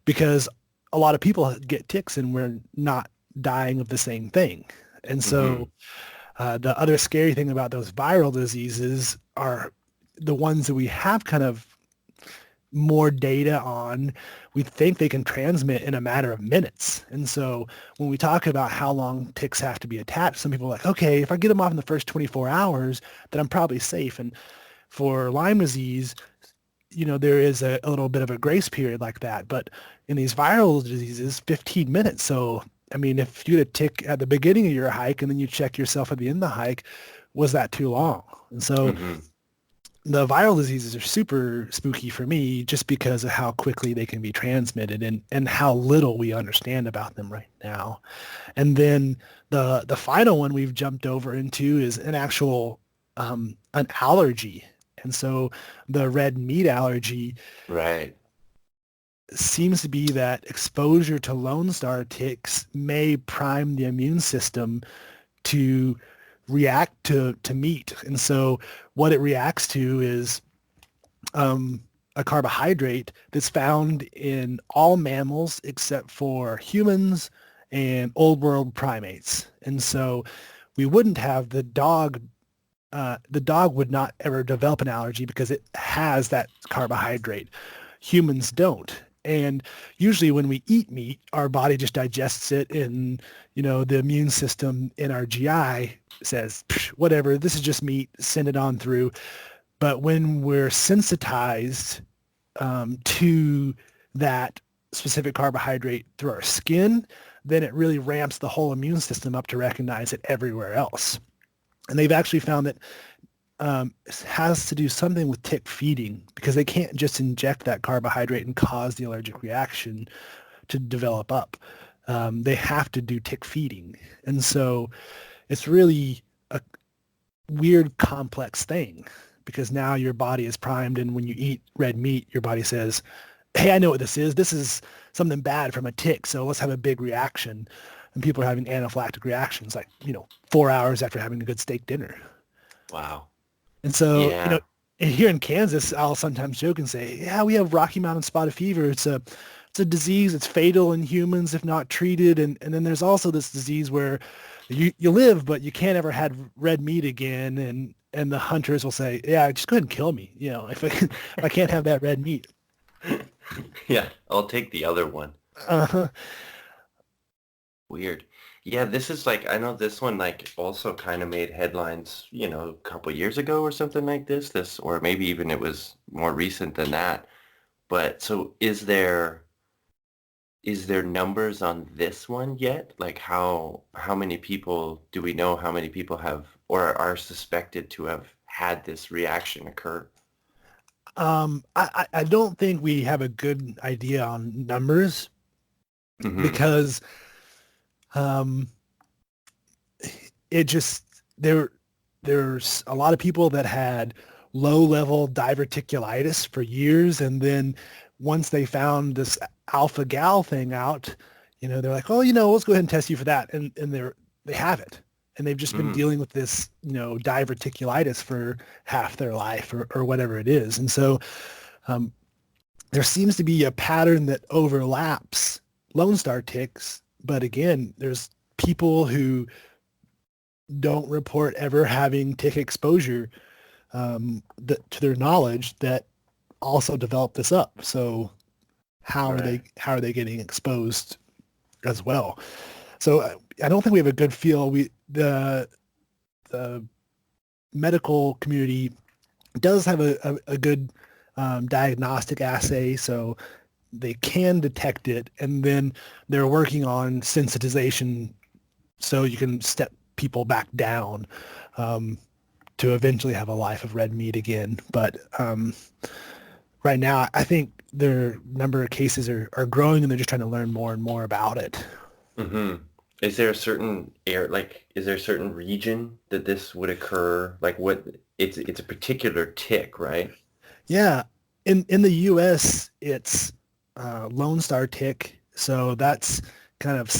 because a lot of people get ticks and we're not dying of the same thing. And
Mm-hmm.
so the other scary thing about those viral diseases are the ones that we have kind of more data on. We think they can transmit in a matter of minutes. And so when we talk about how long ticks have to be attached, some people are like, okay, if I get them off in the first 24 hours, then I'm probably safe. And for Lyme disease, there is a little bit of a grace period like that. But in these viral diseases, 15 minutes. So, I mean, if you had a tick at the beginning of your hike and then you check yourself at the end of the hike, was that too long? And so
Mm-hmm.
the viral diseases are super spooky for me just because of how quickly they can be transmitted and how little we understand about them right now. And then the final one we've jumped over into is an actual an allergy. And so the red meat allergy
Right.
seems to be that exposure to Lone Star ticks may prime the immune system to react to meat. And so what it reacts to is a carbohydrate that's found in all mammals except for humans and old world primates. And so we wouldn't have the dog would not ever develop an allergy because it has that carbohydrate. Humans don't. And usually when we eat meat, our body just digests it and, the immune system in our GI says, whatever, this is just meat, send it on through. But when we're sensitized to that specific carbohydrate through our skin, then it really ramps the whole immune system up to recognize it everywhere else. And they've actually found that it has to do something with tick feeding because they can't just inject that carbohydrate and cause the allergic reaction to develop up. They have to do tick feeding. And so it's really a weird, complex thing because now your body is primed. And when you eat red meat, your body says, hey, I know what this is. This is something bad from a tick. So let's have a big reaction. And people are having anaphylactic reactions like, 4 hours after having a good steak dinner.
Wow.
And so,
Yeah.
here in Kansas, I'll sometimes joke and say, yeah, we have Rocky Mountain spotted fever. It's a it's a disease. It's fatal in humans if not treated. And then there's also this disease where you live, but you can't ever have red meat again. And the hunters will say, yeah, just go ahead and kill me. If I can't have that red meat.
Yeah, I'll take the other one.
Uh-huh.
Weird. Yeah, this is like, I know this one like also kind of made headlines, a couple years ago or something like this, or maybe even it was more recent than that. But so is there numbers on this one yet? Like how many people do we know how many people have or are suspected to have had this reaction occur?
I don't think we have a good idea on numbers
Mm-hmm.
because um, it just there's a lot of people that had low level diverticulitis for years, and then once they found this alpha gal thing out, they're like, oh, let's go ahead and test you for that, and they have it, and they've just been
Mm,
dealing with this diverticulitis for half their life or whatever it is, and so um, there seems to be a pattern that overlaps Lone Star ticks, but again, there's people who don't report ever having tick exposure that, to their knowledge, that also developed this up. So
right.
how are they getting exposed as well? So I don't think we have a good feel. The medical community does have a good diagnostic assay, so they can detect it, and then they're working on sensitization so you can step people back down um, to eventually have a life of red meat again. But right now, I think their number of cases are growing, and they're just trying to learn more and more about it.
Mm-hmm. Is there a certain region that this would occur? Like what it's a particular tick, right?
Yeah, in the U.S., it's Lone Star tick, so that's kind of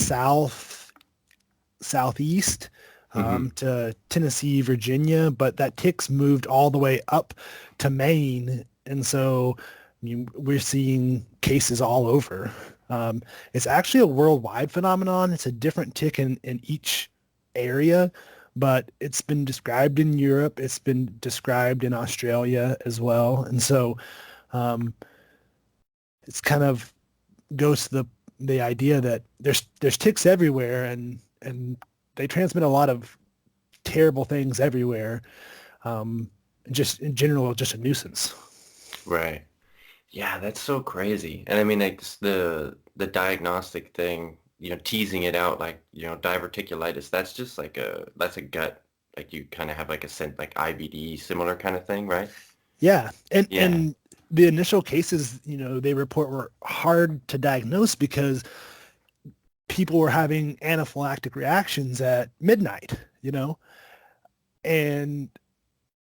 southeast
Mm-hmm.
to Tennessee, Virginia, but that tick's moved all the way up to Maine, and so we're seeing cases all over. It's actually a worldwide phenomenon. It's a different tick in each area, but it's been described in Europe. It's been described in Australia as well, and so um, it's kind of goes to the idea that there's ticks everywhere, and they transmit a lot of terrible things everywhere. Um, just in general, just a nuisance.
Right. Yeah, that's so crazy. And I mean, like the diagnostic thing, teasing it out like, diverticulitis, that's a gut, like you kind of have like a scent like IBD similar kind of thing, right?
Yeah, and
Yeah.
and the initial cases, they report were hard to diagnose because people were having anaphylactic reactions at midnight, and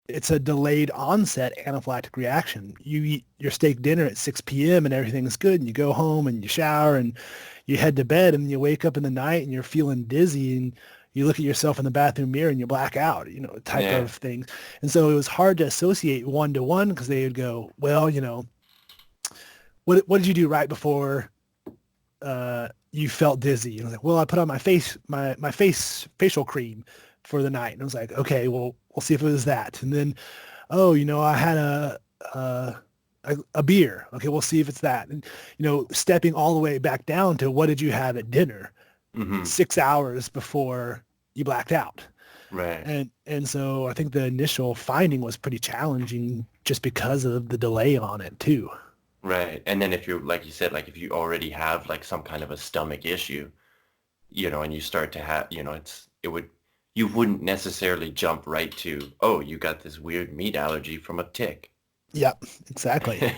it's a delayed onset anaphylactic reaction. You eat your steak dinner at 6 p.m. and everything's good, and you go home and you shower and you head to bed, and you wake up in the night and you're feeling dizzy, and you look at yourself in the bathroom mirror and you black out, type
Yeah.
of things. And so it was hard to associate one to one because they would go, well, what did you do right before you felt dizzy? And I was like, well, I put on my face facial cream for the night. And I was like, okay, well, we'll see if it was that. And then, oh, I had a a beer. Okay, we'll see if it's that. And stepping all the way back down to what did you have at dinner
Mm-hmm.
6 hours before you blacked out.
Right.
And so I think the initial finding was pretty challenging just because of the delay on it too.
Right. And then if you're, like you said, like if you already have like some kind of a stomach issue, and you start to have, you wouldn't necessarily jump right to, oh, you got this weird meat allergy from a tick.
Yep, exactly.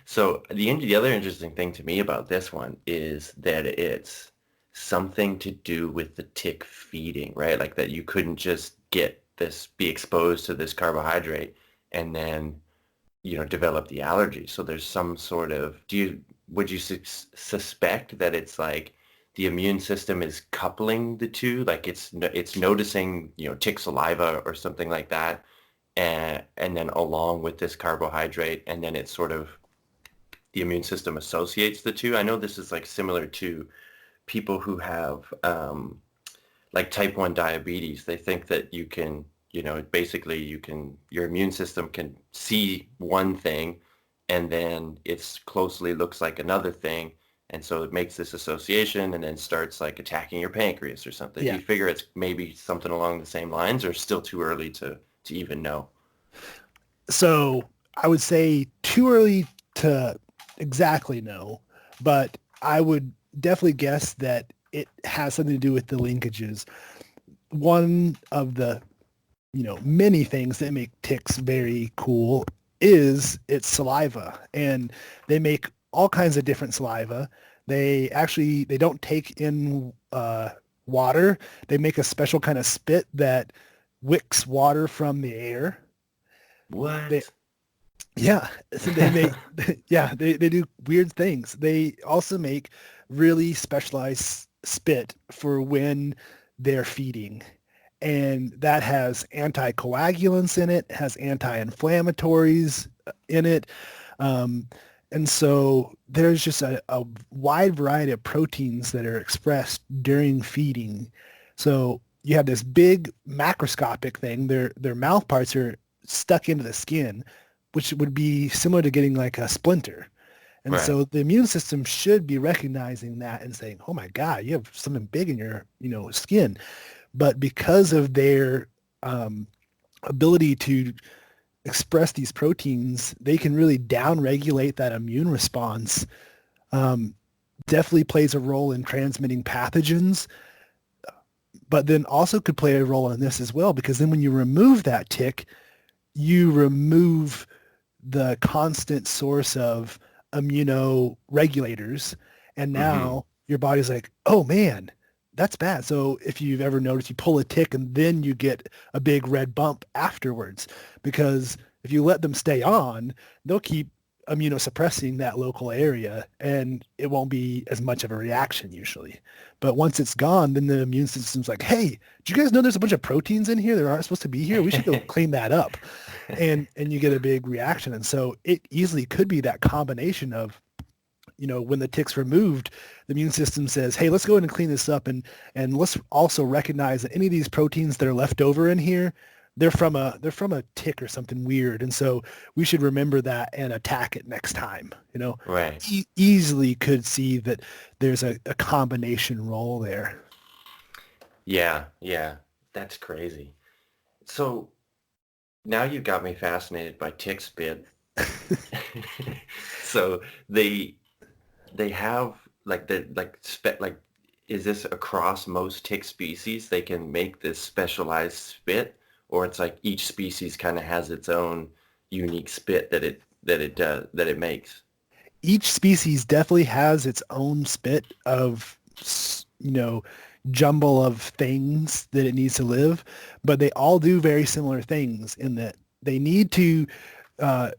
So the other interesting thing to me about this one is that it's something to do with the tick feeding, right? Like that you couldn't just be exposed to this carbohydrate and then, develop the allergy. So there's some sort of, would you suspect that it's like the immune system is coupling the two, like it's noticing, tick saliva or something like that, and then along with this carbohydrate, and then it's sort of the immune system associates the two. I know this is like similar to people who have like type 1 diabetes. They think that you can, basically your immune system can see one thing and then it's closely looks like another thing. And so it makes this association and then starts like attacking your pancreas or something. Do
Yeah.
you figure it's maybe something along the same lines or still too early to even know?
So I would say too early to exactly know, but I would definitely guess that it has something to do with the linkages. One of the, many things that make ticks very cool is its saliva. And they make all kinds of different saliva. They don't take in water. They make a special kind of spit that wicks water from the air. They,
What?
yeah, so they make, yeah, they do weird things. They also make really specialized spit for when they're feeding. And that has anticoagulants in it, has anti-inflammatories in it. Um, and so there's just a wide variety of proteins that are expressed during feeding. So you have this big macroscopic thing. Their mouth parts are stuck into the skin, which would be similar to getting like a splinter. And
Right.
so the immune system should be recognizing that and saying, "Oh my God, you have something big in your, skin." But because of their ability to express these proteins, they can really downregulate that immune response. Um, Definitely plays a role in transmitting pathogens, but then also could play a role in this as well, because then when you remove that tick, you remove the constant source of immunoregulators. And
Mm-hmm.
now your body's like, oh man, that's bad. So if you've ever noticed, you pull a tick and then you get a big red bump afterwards, because if you let them stay on, they'll keep immunosuppressing that local area and it won't be as much of a reaction usually. But once it's gone, then the immune system's like, hey, do you guys know there's a bunch of proteins in here that aren't supposed to be here? We should go clean that up. And you get a big reaction. And so it easily could be that combination of, when the tick's removed, the immune system says, hey, let's go ahead and clean this up, and let's also recognize that any of these proteins that are left over in here, they're from a tick or something weird. And so we should remember that and attack it next time.
Right.
Easily could see that there's a combination role there.
Yeah, yeah. That's crazy. So now you got me fascinated by tick spit. So they have like is this across most tick species? They can make this specialized spit, or it's like each species kind of has its own unique spit that it makes.
Each species definitely has its own spit of, jumble of things that it needs to live, but they all do very similar things in that they need to uh,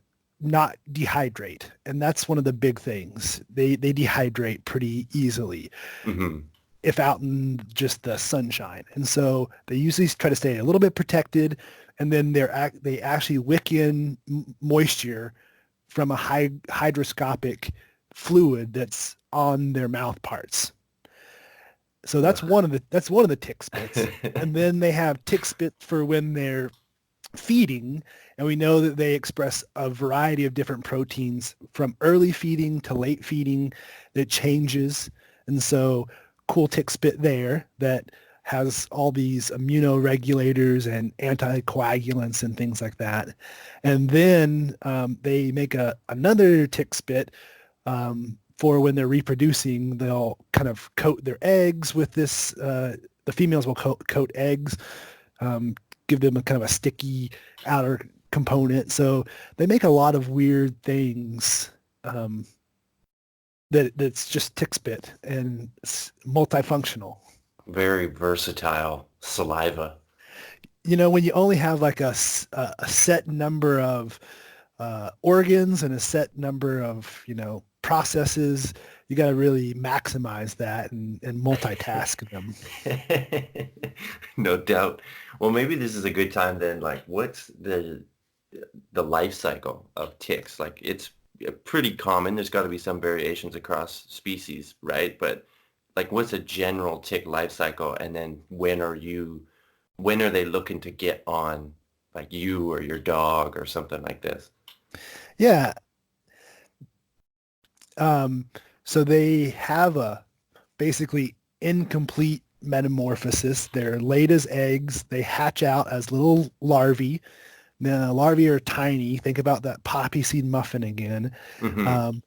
not dehydrate. And that's one of the big things. They dehydrate pretty easily
Hmm.
if out in just the sunshine. And so they usually try to stay a little bit protected, and then they actually wick in moisture from a hydroscopic fluid that's on their mouth parts. So
Ugh.
that's one of the tick spits. And then they have tick spits for when they're feeding, and we know that they express a variety of different proteins from early feeding to late feeding that changes. And so cool tick spit there that has all these immunoregulators and anticoagulants and things like that. And then they make another tick spit for when they're reproducing. They'll kind of coat their eggs with this. The females will coat eggs, um, give them a kind of a sticky outer component. So they make a lot of weird things that's just tick spit, and it's multifunctional.
Very versatile saliva.
When you only have like a set number of organs and a set number of, processes, you got to really maximize that and multitask them.
No doubt. Well, maybe this is a good time then. Like, what's the life cycle of ticks? Like, it's pretty common. There's got to be some variations across species, right? But like, what's a general tick life cycle? And then when are they looking to get on like you or your dog or something like this?
Yeah. Um, so they have a basically incomplete metamorphosis. They're laid as eggs. They hatch out as little larvae. The larvae are tiny. Think about that poppy seed muffin again.
Mm-hmm.
Um,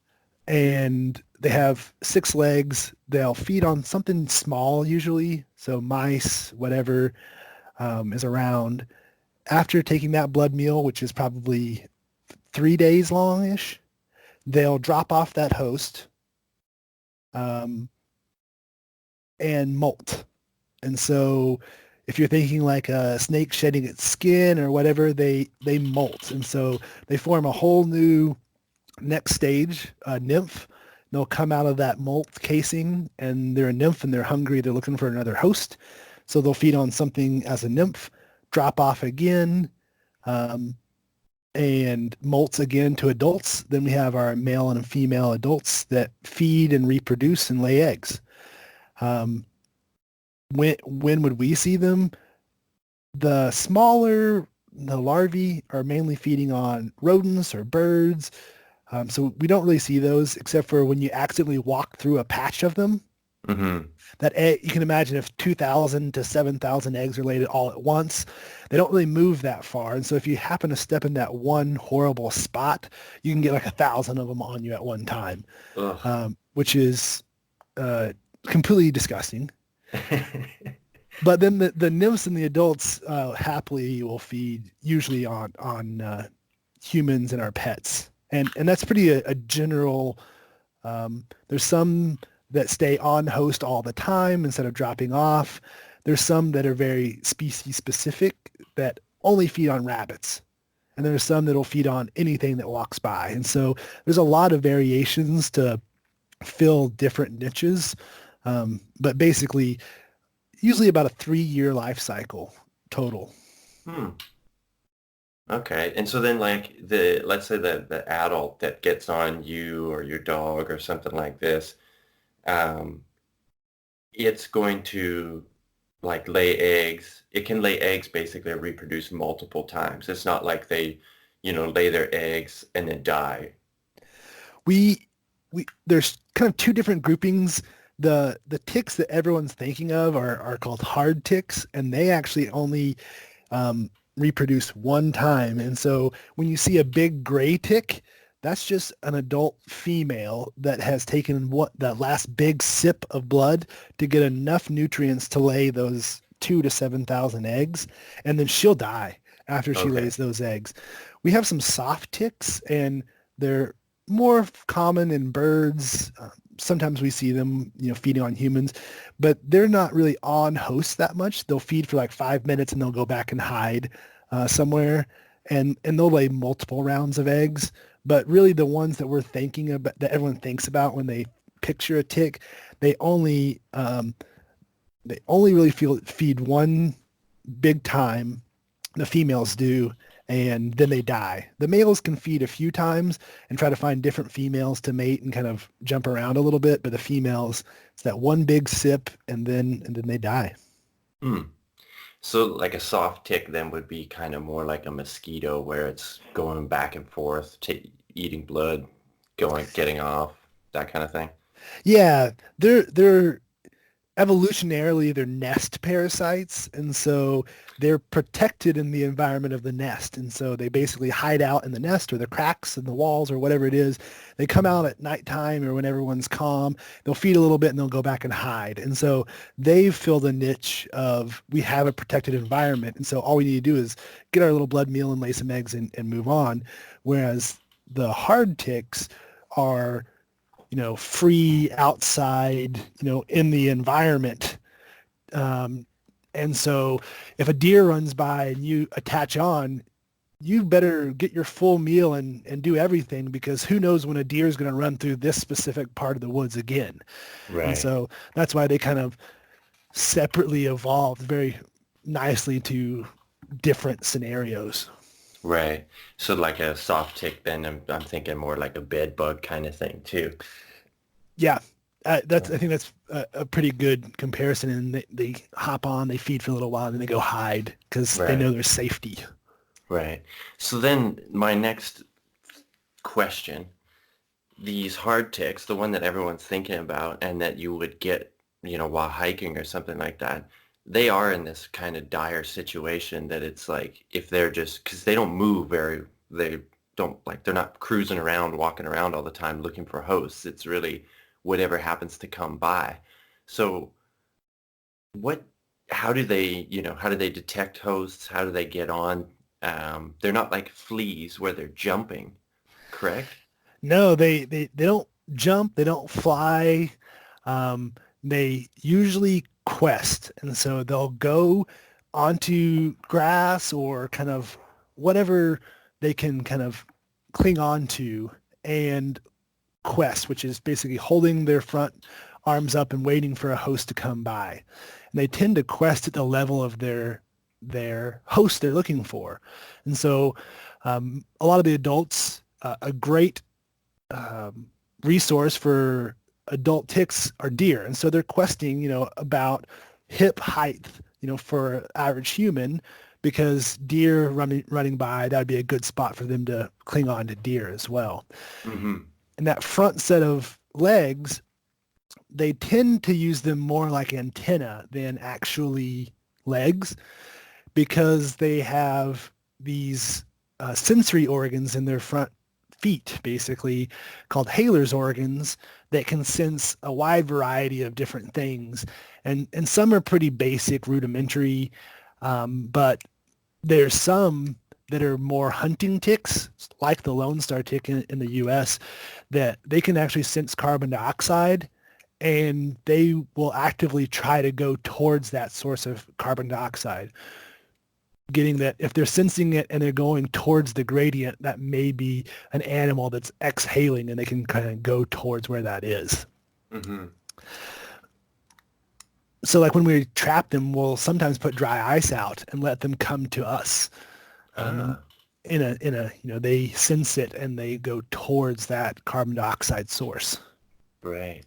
and they have 6 legs. They'll feed on something small usually, so mice, whatever is around. After taking that blood meal, which is probably 3 days long-ish, they'll drop off that host um, and molt. And so if you're thinking like a snake shedding its skin or whatever, they molt. And so they form a whole new next stage, a nymph. They'll come out of that molt casing and they're a nymph and they're hungry. They're looking for another host. So they'll feed on something as a nymph, drop off again, um, and molts again to adults. Then we have our male and female adults that feed and reproduce and lay eggs. Um, when would we see them? The larvae are mainly feeding on rodents or birds. So we don't really see those except for when you accidentally walk through a patch of them.
Mm-hmm.
That egg, you can imagine if 2,000 to 7,000 eggs are laid all at once, they don't really move that far. And so if you happen to step in that one horrible spot, you can get like 1,000 of them on you at one time,
Ugh.
which is completely disgusting. But then the nymphs and the adults happily will feed usually on humans and our pets, and that's pretty a general. There's some that stay on host all the time instead of dropping off. There's some that are very species specific that only feed on rabbits, and there's some that'll feed on anything that walks by. And so there's a lot of variations to fill different niches, but basically usually about a 3-year life cycle total.
Hmm. Okay. And so then like let's say the adult that gets on you or your dog or something like this, um, it's going to like lay eggs. It can lay eggs basically and reproduce multiple times. It's not like they, lay their eggs and then die.
We we there's kind of two different groupings. The ticks that everyone's thinking of are called hard ticks, and they actually only um, reproduce one time. And so when you see a big gray tick, that's just an adult female that has taken what that last big sip of blood to get enough nutrients to lay those 2 to 7,000 eggs, and then she'll die after she
Okay.
lays those eggs. We have some soft ticks, and they're more common in birds. Sometimes we see them, feeding on humans, but they're not really on host that much. They'll feed for like 5 minutes and they'll go back and hide somewhere, and they'll lay multiple rounds of eggs. But really, the ones that we're thinking about, that everyone thinks about when they picture a tick, they only really feed one big time. The females do, and then they die. The males can feed a few times and try to find different females to mate and kind of jump around a little bit, but the females, it's that one big sip and then they die.
Hmm. So like a soft tick then would be kind of more like a mosquito where it's going back and forth, eating blood, getting off, that kind of thing.
Yeah, they're evolutionarily they're nest parasites, and so they're protected in the environment of the nest, and so they basically hide out in the nest or the cracks in the walls or whatever it is. They come out at nighttime or when everyone's calm. They'll feed a little bit and they'll go back and hide, and so they've filled a niche of we have a protected environment, and so all we need to do is get our little blood meal and lay some eggs and move on. Whereas the hard ticks are free outside, in the environment. Um, and so if a deer runs by and you attach on, you better get your full meal and do everything because who knows when a deer is going to run through this specific part of the woods again. And
Right.
so that's why they kind of separately evolved very nicely to different scenarios.
Right. So like a soft tick, then I'm thinking more like a bed bug kind of thing too.
Yeah, I think that's a pretty good comparison. And they hop on, they feed for a little while, and then they go hide because they
Right.
know there's safety.
Right. So then my next question, these hard ticks, the one that everyone's thinking about and that you would get, while hiking or something like that, they are in this kind of dire situation that it's like if they're just, because they don't move they don't like, they're not cruising around, walking around all the time looking for hosts. It's really whatever happens to come by. So what, how do they detect hosts? How do they get on? They're not like fleas where they're jumping, correct?
No, they don't jump, they don't fly. Um, they usually quest, and so they'll go onto grass or kind of whatever they can kind of cling on to and quest, which is basically holding their front arms up and waiting for a host to come by. And they tend to quest at the level of their host they're looking for. And so a lot of the adults, a great um, resource for adult ticks are deer. And so they're questing, about hip height, for average human, because deer running by, that would be a good spot for them to cling on to deer as well.
Mm-hmm.
And that front set of legs, they tend to use them more like antenna than actually legs because they have these sensory organs in their front feet, basically called Haler's organs, that can sense a wide variety of different things. And some are pretty basic, rudimentary, but there's some that are more hunting ticks, like the Lone Star tick in the U.S., that they can actually sense carbon dioxide, and they will actively try to go towards that source of carbon dioxide, getting that if they're sensing it and they're going towards the gradient, that may be an animal that's exhaling, and they can kind of go towards where that is.
Mm-hmm.
So like when we trap them, we'll sometimes put dry ice out and let them come to us. Um,
Ah,
they sense it and they go towards that carbon dioxide source.
right.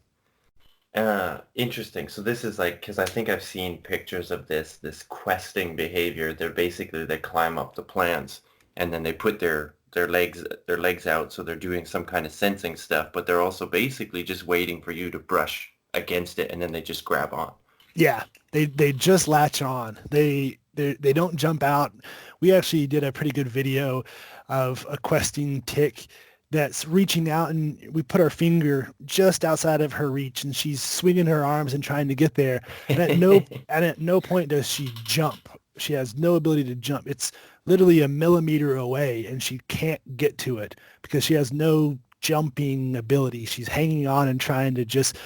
Interesting. So this is like, because I think I've seen pictures of this questing behavior. They climb up the plants and then they put their legs out, so they're doing some kind of sensing stuff, but they're also basically just waiting for you to brush against it and then they just grab on.
Yeah, they just latch on. They don't jump out. We actually did a pretty good video of a questing tick that's reaching out, and we put our finger just outside of her reach, and she's swinging her arms and trying to get there. And at no point does she jump. She has no ability to jump. It's literally a millimeter away, and she can't get to it because she has no jumping ability. She's hanging on and trying to just,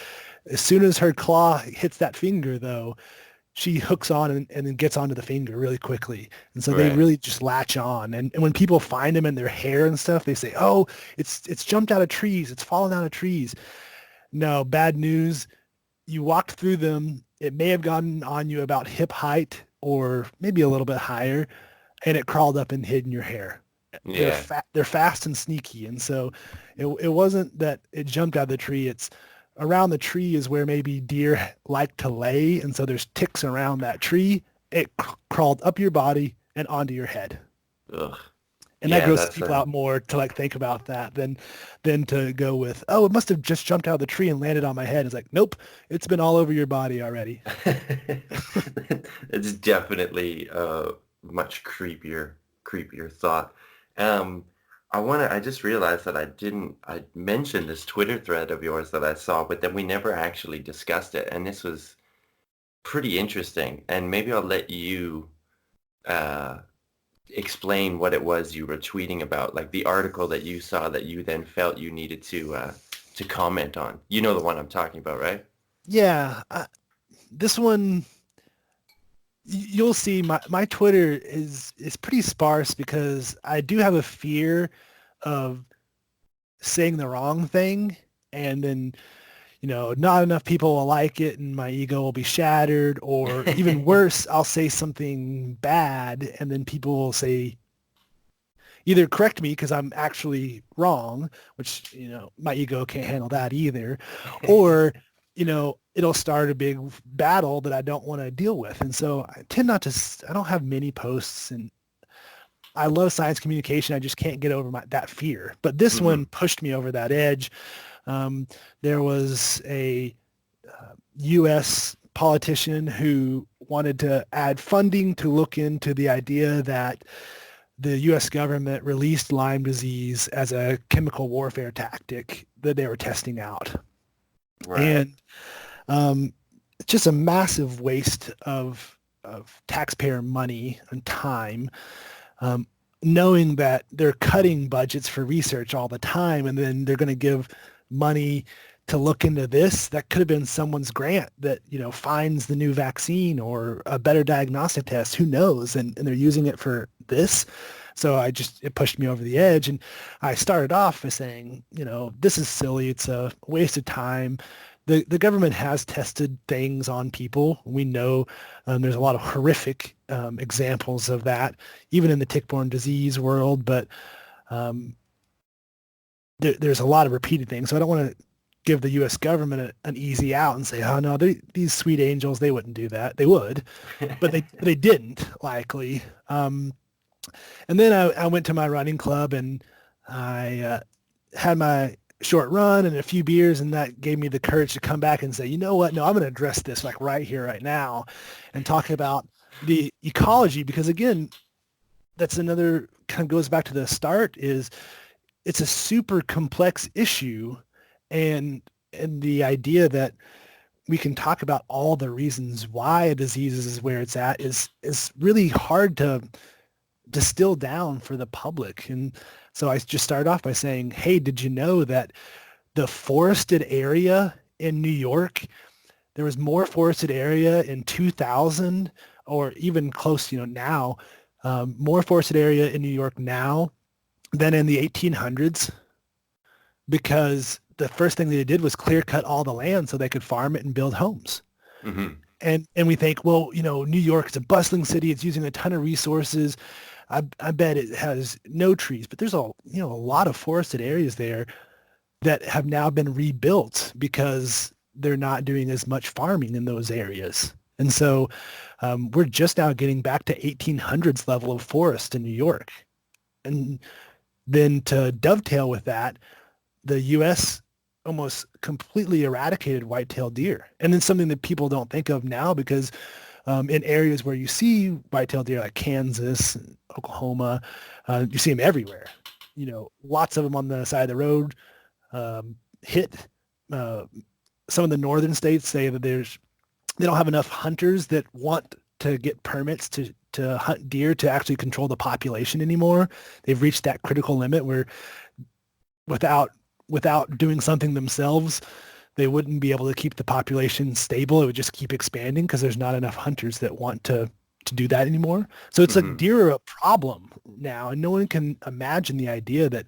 as soon as her claw hits that finger, though, she hooks on and then gets onto the finger really quickly. And so they
Right.
really just latch on. And when people find them in their hair and stuff, they say, oh, it's jumped out of trees. It's fallen out of trees. No, bad news. You walked through them. It may have gotten on you about hip height or maybe a little bit higher, and it crawled up and hid in your hair.
Yeah.
They're fast and sneaky. And so it wasn't that it jumped out of the tree. It's around the tree is where maybe deer like to lay. And so there's ticks around that tree. It crawled up your body and onto your head.
Ugh.
And that
Yeah,
grosses
that's
people out more to like think about that than to go with, oh, it must have just jumped out of the tree and landed on my head. It's like, nope, it's been all over your body already.
it's definitely a much creepier thought. Um, I just realized that I mentioned this Twitter thread of yours that I saw, but then we never actually discussed it. And this was pretty interesting. And maybe I'll let you uh, explain what it was you were tweeting about, like the article that you saw that you then felt you needed to comment on. You know the one I'm talking about, right?
Yeah, this one, you'll see my Twitter is pretty sparse because I do have a fear of saying the wrong thing, and then not enough people will like it and my ego will be shattered, or even worse, I'll say something bad and then people will say, either correct me because I'm actually wrong, which, my ego can't handle that either, or, it'll start a big battle that I don't want to deal with. And so I tend not to, I don't have many posts, and I love science communication. I just can't get over that fear. But this
Hmm.
one pushed me over that edge. There was a U.S. politician who wanted to add funding to look into the idea that the U.S. government released Lyme disease as a chemical warfare tactic that they were testing out.
Right.
And it's just a massive waste of taxpayer money and time, um, knowing that they're cutting budgets for research all the time, and then they're going to give money to look into this that could have been someone's grant that finds the new vaccine or a better diagnostic test. Who knows? And they're using it for this. So it pushed me over the edge, and I started off by saying, this is silly. It's a waste of time. The government has tested things on people. We know there's a lot of horrific examples of that, even in the tick-borne disease world. But um, there's a lot of repeated things. So I don't want to give the U.S. government an easy out and say, oh no, these sweet angels, they wouldn't do that. They would, but they didn't likely. And then I went to my running club, and I had my short run and a few beers, and that gave me the courage to come back and say, you know what? No, I'm going to address this like right here, right now, and talk about the ecology, because again, that's another kind of goes back to the start, is it's a super complex issue, and the idea that we can talk about all the reasons why a disease is where it's at is really hard to distill down for the public. And so I just started off by saying, hey, did you know that the forested area in New York, there was more forested area in 2000, or even close, now, more forested area in New York now than in the 1800s, because the first thing they did was clear cut all the land so they could farm it and build homes.
Hmm.
And we think, well, New York is a bustling city. It's using a ton of resources. I bet it has no trees, but there's a lot of forested areas there that have now been rebuilt because they're not doing as much farming in those areas. And so we're just now getting back to 1800s level of forest in New York. And then to dovetail with that, the U.S. almost completely eradicated white-tailed deer. And then something that people don't think of now, because in areas where you see white-tailed deer like Kansas and Oklahoma, you see them everywhere. Lots of them on the side of the road. Hit some of the northern states say that they don't have enough hunters that want to get permits to hunt deer to actually control the population anymore. They've reached that critical limit where without doing something themselves, they wouldn't be able to keep the population stable. It would just keep expanding because there's not enough hunters that want to do that anymore. So it's like
Hmm.
deer are a problem now, and no one can imagine the idea that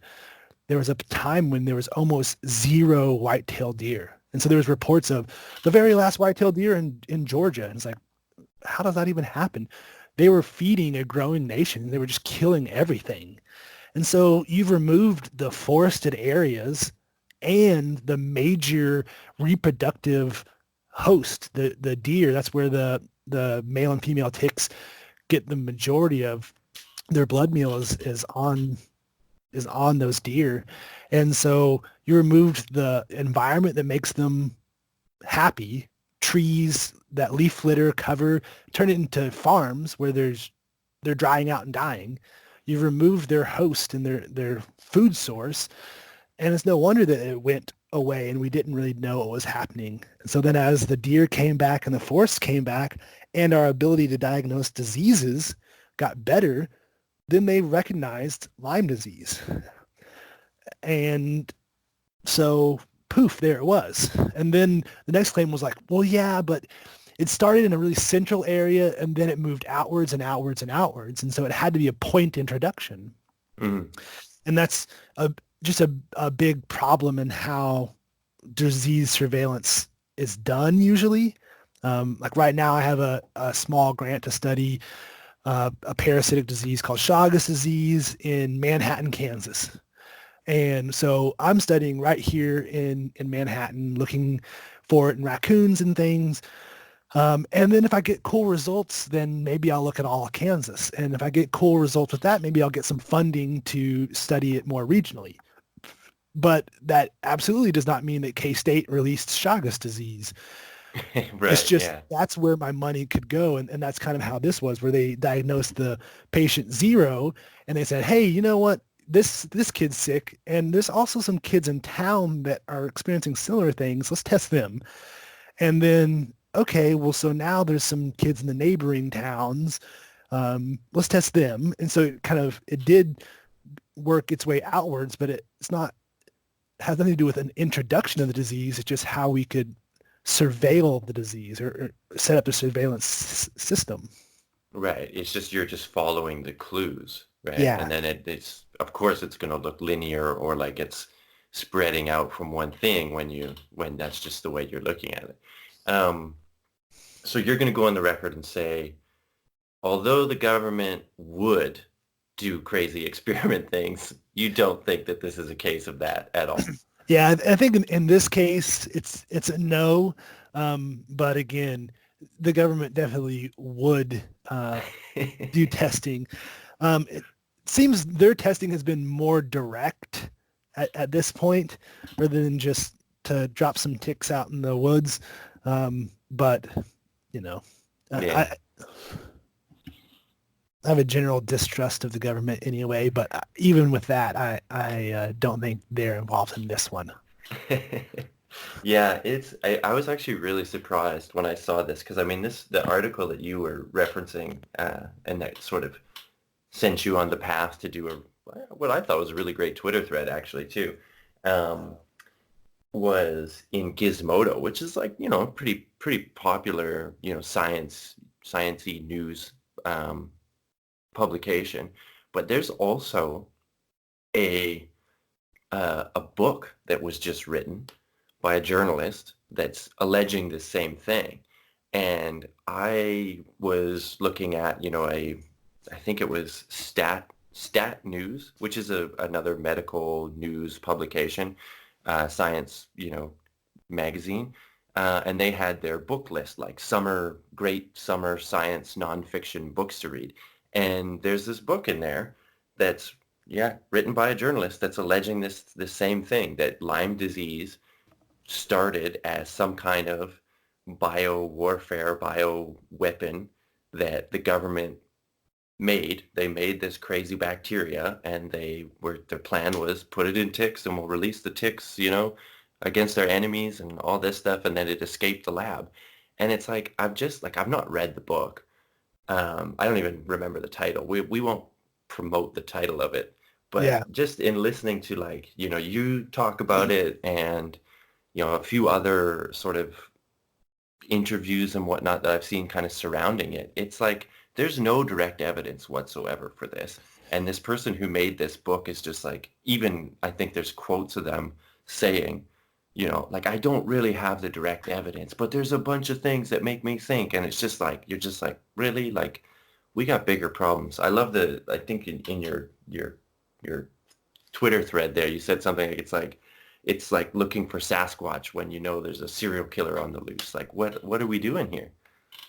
there was a time when there was almost zero white-tailed deer. And so there was reports of the very last white-tailed deer in Georgia. And it's like, how does that even happen? They were feeding a growing nation. They were just killing everything. And so you've removed the forested areas and the major reproductive host, the deer. That's where the male and female ticks get the majority of their blood meal is on those deer. And so you removed the environment that makes them happy, trees, that leaf litter cover, turn it into farms where they're drying out and dying. You've removed their host and their food source. And it's no wonder that it went away and we didn't really know what was happening. And so then as the deer came back and the forests came back and our ability to diagnose diseases got better, then they recognized Lyme disease. And so poof, there it was. And then the next claim was like, well, yeah, but it started in a really central area and then it moved outwards and outwards and outwards. And so it had to be a point introduction.
Hmm.
And that's just a big problem in how disease surveillance is done usually. Like right now I have a small grant to study a parasitic disease called Chagas disease in Manhattan, Kansas. And so I'm studying right here in Manhattan, looking for it in raccoons and things. And then if I get cool results, then maybe I'll look at all of Kansas. And if I get cool results with that, maybe I'll get some funding to study it more regionally. But that absolutely does not mean that K-State released Chagas disease. It's
Right.
just
Yeah.
that's where my money could go. And that's kind of how this was, where they diagnosed the patient zero and they said, hey, you know what? This kid's sick. And there's also some kids in town that are experiencing similar things. Let's test them. And then, okay, well, so now there's some kids in the neighboring towns. Let's test them. And so it did work its way outwards, but it's not, has nothing to do with an introduction of the disease. It's just how we could surveil the disease or set up the surveillance system.
Right. It's just you're just following the clues, right?
Yeah.
And then it's of course it's going to look linear or like it's spreading out from one thing when that's just the way you're looking at it. Um, so you're going to go on the record and say, although the government would do crazy experiment things, you don't think that this is a case of that at all.
Yeah, I think in this case, it's a no. But again, the government definitely would do testing. It seems their testing has been more direct at this point, rather than just to drop some ticks out in the woods. But you know,
Yeah.
I have a general distrust of the government anyway. But even with that, I don't think they're involved in this one.
Yeah, I was actually really surprised when I saw this because I mean the article that you were referencing and that sort of sent you on the path to do what I thought was a really great Twitter thread actually too, um, was in Gizmodo, which is like, you know, pretty popular, you know, sciencey news um, publication. But there's also a a book that was just written by a journalist that's alleging the same thing. And I was looking at, you know, I think it was Stat News, which is another medical news publication, science, you know, magazine. And they had their book list, like great summer science nonfiction books to read. And there's this book in there that's, yeah, written by a journalist that's alleging the same thing, that Lyme disease started as some kind of bio warfare, bio weapon that the government made. They made this crazy bacteria and their plan was put it in ticks and we'll release the ticks, you know, against our enemies and all this stuff. And then it escaped the lab. And it's like, I've not read the book. I don't even remember the title. We won't promote the title of it,
Yeah.
but just in listening to like, you know, you talk about it and, you know, a few other sort of interviews and whatnot that I've seen kind of surrounding it, it's like there's no direct evidence whatsoever for this. And this person who made this book is just like, even I think there's quotes of them saying, you know, like, I don't really have the direct evidence, but there's a bunch of things that make me think. And it's just like, you're just like, really? Like, we got bigger problems. I think in your Twitter thread there, you said something like it's like looking for Sasquatch when you know there's a serial killer on the loose. Like, what are we doing here?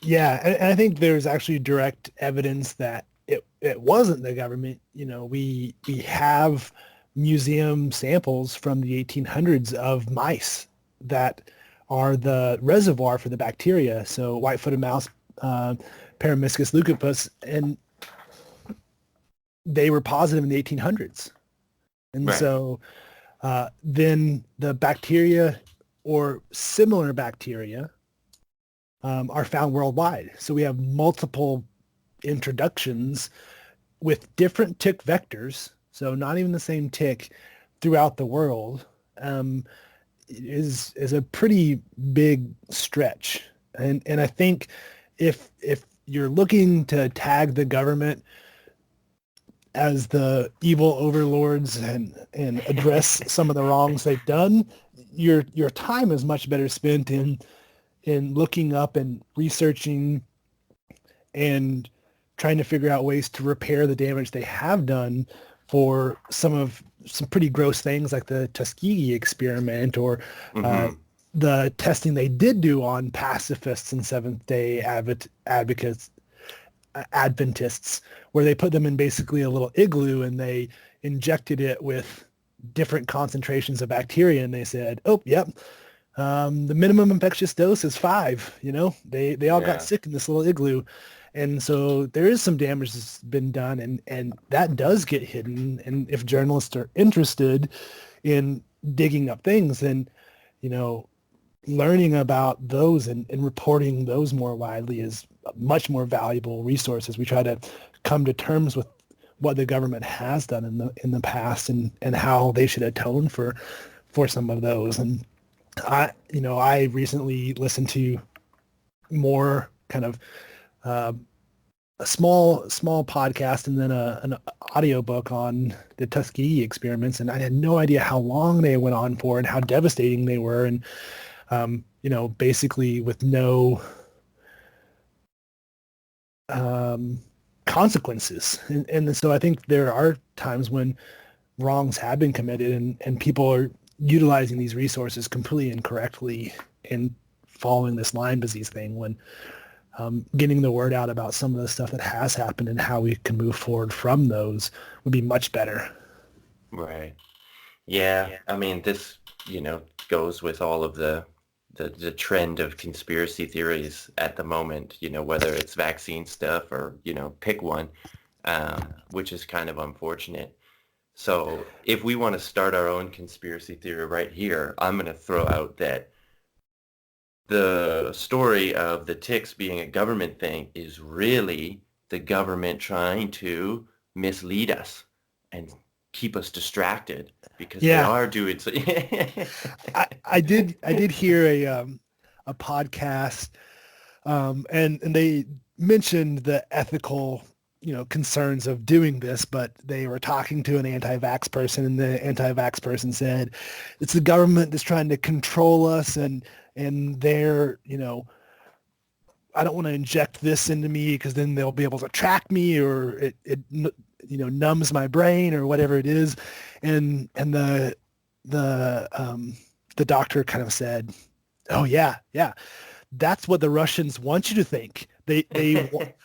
Yeah, and I think there's actually direct evidence that it wasn't the government. You know, we have museum samples from the 1800s of mice that are the reservoir for the bacteria. So white-footed mouse, Paramyscus leucopus, and they were positive in the 1800s. And
Right.
so then the bacteria or similar bacteria are found worldwide. So we have multiple introductions with different tick vectors, so not even the same tick throughout the world, is a pretty big stretch. And I think if you're looking to tag the government as the evil overlords and address some of the wrongs they've done, your time is much better spent in looking up and researching and trying to figure out ways to repair the damage they have done for some pretty gross things like the Tuskegee experiment or uh,
Mm-hmm.
the testing they did do on pacifists and Seventh-day Adventists, where they put them in basically a little igloo and they injected it with different concentrations of bacteria, and they said, "Oh, yep, the minimum infectious dose is 5." They all got
Yeah.
sick in this little igloo, and so there is some damage that's been done, and that does get hidden. And if journalists are interested in digging up things, then you know learning about those and reporting those more widely is a much more valuable resource as we try to come to terms with what the government has done in the past and how they should atone for some of those. And I recently listened to more kind of uh, a small podcast and then an audiobook on the Tuskegee experiments, and I had no idea how long they went on for and how devastating they were. And basically with no um, consequences. And so I think there are times when wrongs have been committed and people are utilizing these resources completely incorrectly and following this Lyme disease thing when getting the word out about some of the stuff that has happened and how we can move forward from those would be much better.
Right. Yeah. I mean, this, goes with all of the trend of conspiracy theories at the moment, whether it's vaccine stuff or, pick one, which is kind of unfortunate. So if we want to start our own conspiracy theory right here, I'm going to throw out that the story of the ticks being a government thing is really the government trying to mislead us and keep us distracted because they
Yeah,
are doing so.
I did hear a podcast, and they mentioned the ethical, concerns of doing this, but they were talking to an anti-vax person, and the anti-vax person said, "It's the government that's trying to control us, and they're, I don't want to inject this into me because then they'll be able to track me, or it numbs my brain or whatever it is," and the doctor kind of said, "Oh yeah, yeah, that's what the Russians want you to think. They